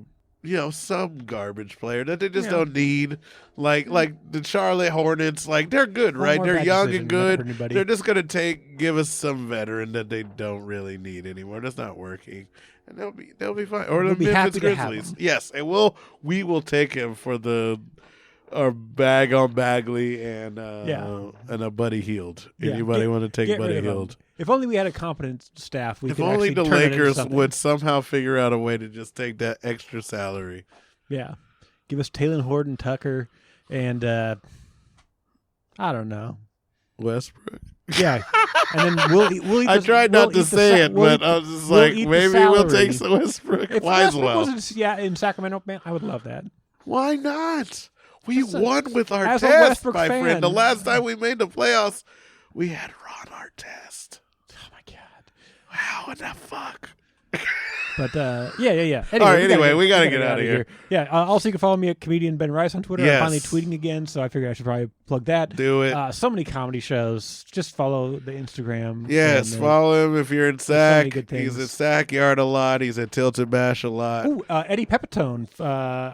some garbage player that they just don't need. Like the Charlotte Hornets, like they're good, right? They're young and good. They're just gonna give us some veteran that they don't really need anymore. That's not working. And they'll be fine. Or the Memphis Grizzlies. Yes, and we will take him for our bag on Bagley and a Buddy Hield. Anybody want to take Buddy Hield? If only we had a competent staff, if only the Lakers would somehow figure out a way to just take that extra salary. Yeah, give us Taylor Horton Tucker and I don't know, Westbrook. Yeah, and then we'll eat. I tried not to say it, but I was just like, maybe we'll take some Westbrook. If Westbrook was in Sacramento, man, I would love that. Why not? We won with our test, my friend. The last time we made the playoffs, we had Ron Artest. Oh my God! Wow, what the fuck? But yeah. Anyway, all right, we gotta get out of here. Yeah. Also, you can follow me at comedian Ben Rice on Twitter. Yes. I'm finally tweeting again, so I figured I should probably plug that. Do it. So many comedy shows. Just follow the Instagram. Yes, follow him if you're in Sac. He's at Sac Yard a lot. He's at Tilted Bash a lot. Ooh, Eddie Pepitone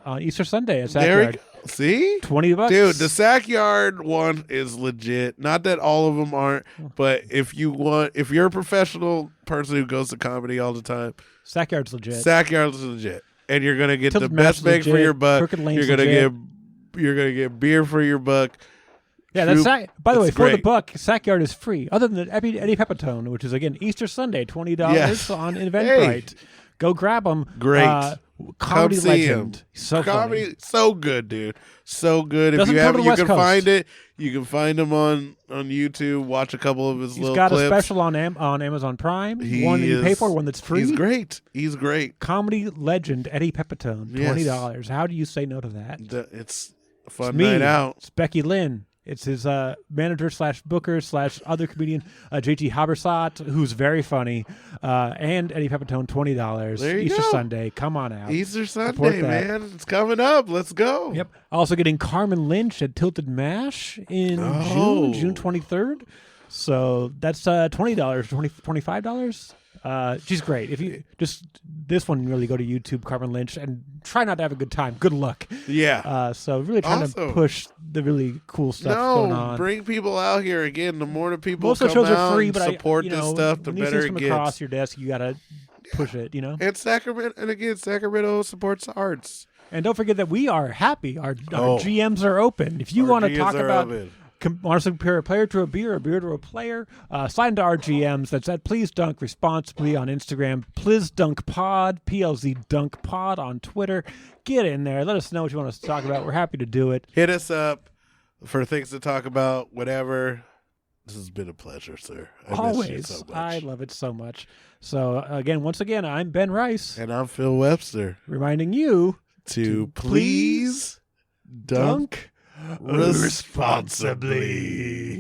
on Easter Sunday at Sac Yard. See? $20. Dude, the Sac Yard one is legit. Not that all of them aren't, but if you're a professional person who goes to comedy all the time, Sac Yard's legit. Sac Yard's legit. And you're gonna get the best bang for your buck. You're gonna get beer for your buck. Yeah, by the way, for the buck, Sac Yard is free. Other than Eddie Pepitone, which is again Easter Sunday, $20 on Eventbrite. Go grab them. Great. Comedy legend. So comedy, funny. So good, dude. So good. If you haven't, you can find it. You can find him on YouTube. Watch a couple of his little clips. He's got a special on Amazon Prime. One that you pay for, one that's free. He's great. Comedy legend Eddie Pepitone. $20. How do you say no to that? It's a fun night out. It's Becky Lynn. It's his manager / booker / other comedian, JT Habersat, who's very funny, and Eddie Pepitone, $20. There you Easter go. Sunday. Come on out. Easter Support Sunday, that. man. It's coming up. Let's go. Yep. Also getting Carmen Lynch at Tilted Mash in June 23rd. So that's $20, $25. She's great. If you just this one, really go to YouTube, Carmen Lynch, and try not to have a good time. Good luck. Yeah. So really trying to push the really cool stuff going on. Bring people out here again. The more the people most come of the shows out are free, and but support this stuff, the when better these it come gets. across your desk, you gotta push it. And Sacramento supports the arts. And don't forget that we are happy. Our GMs are open. If you want to talk about. Want to compare a player to a beer to a player? Sign to our GMs. That's at Please Dunk Responsibly on Instagram. Please Dunk Pod, PLZ Dunk Pod on Twitter. Get in there. Let us know what you want us to talk about. We're happy to do it. Hit us up for things to talk about, whatever. This has been a pleasure, sir. Always. So I love it so much. So, once again, I'm Ben Rice. And I'm Phil Webster. Reminding you to please dunk responsibly.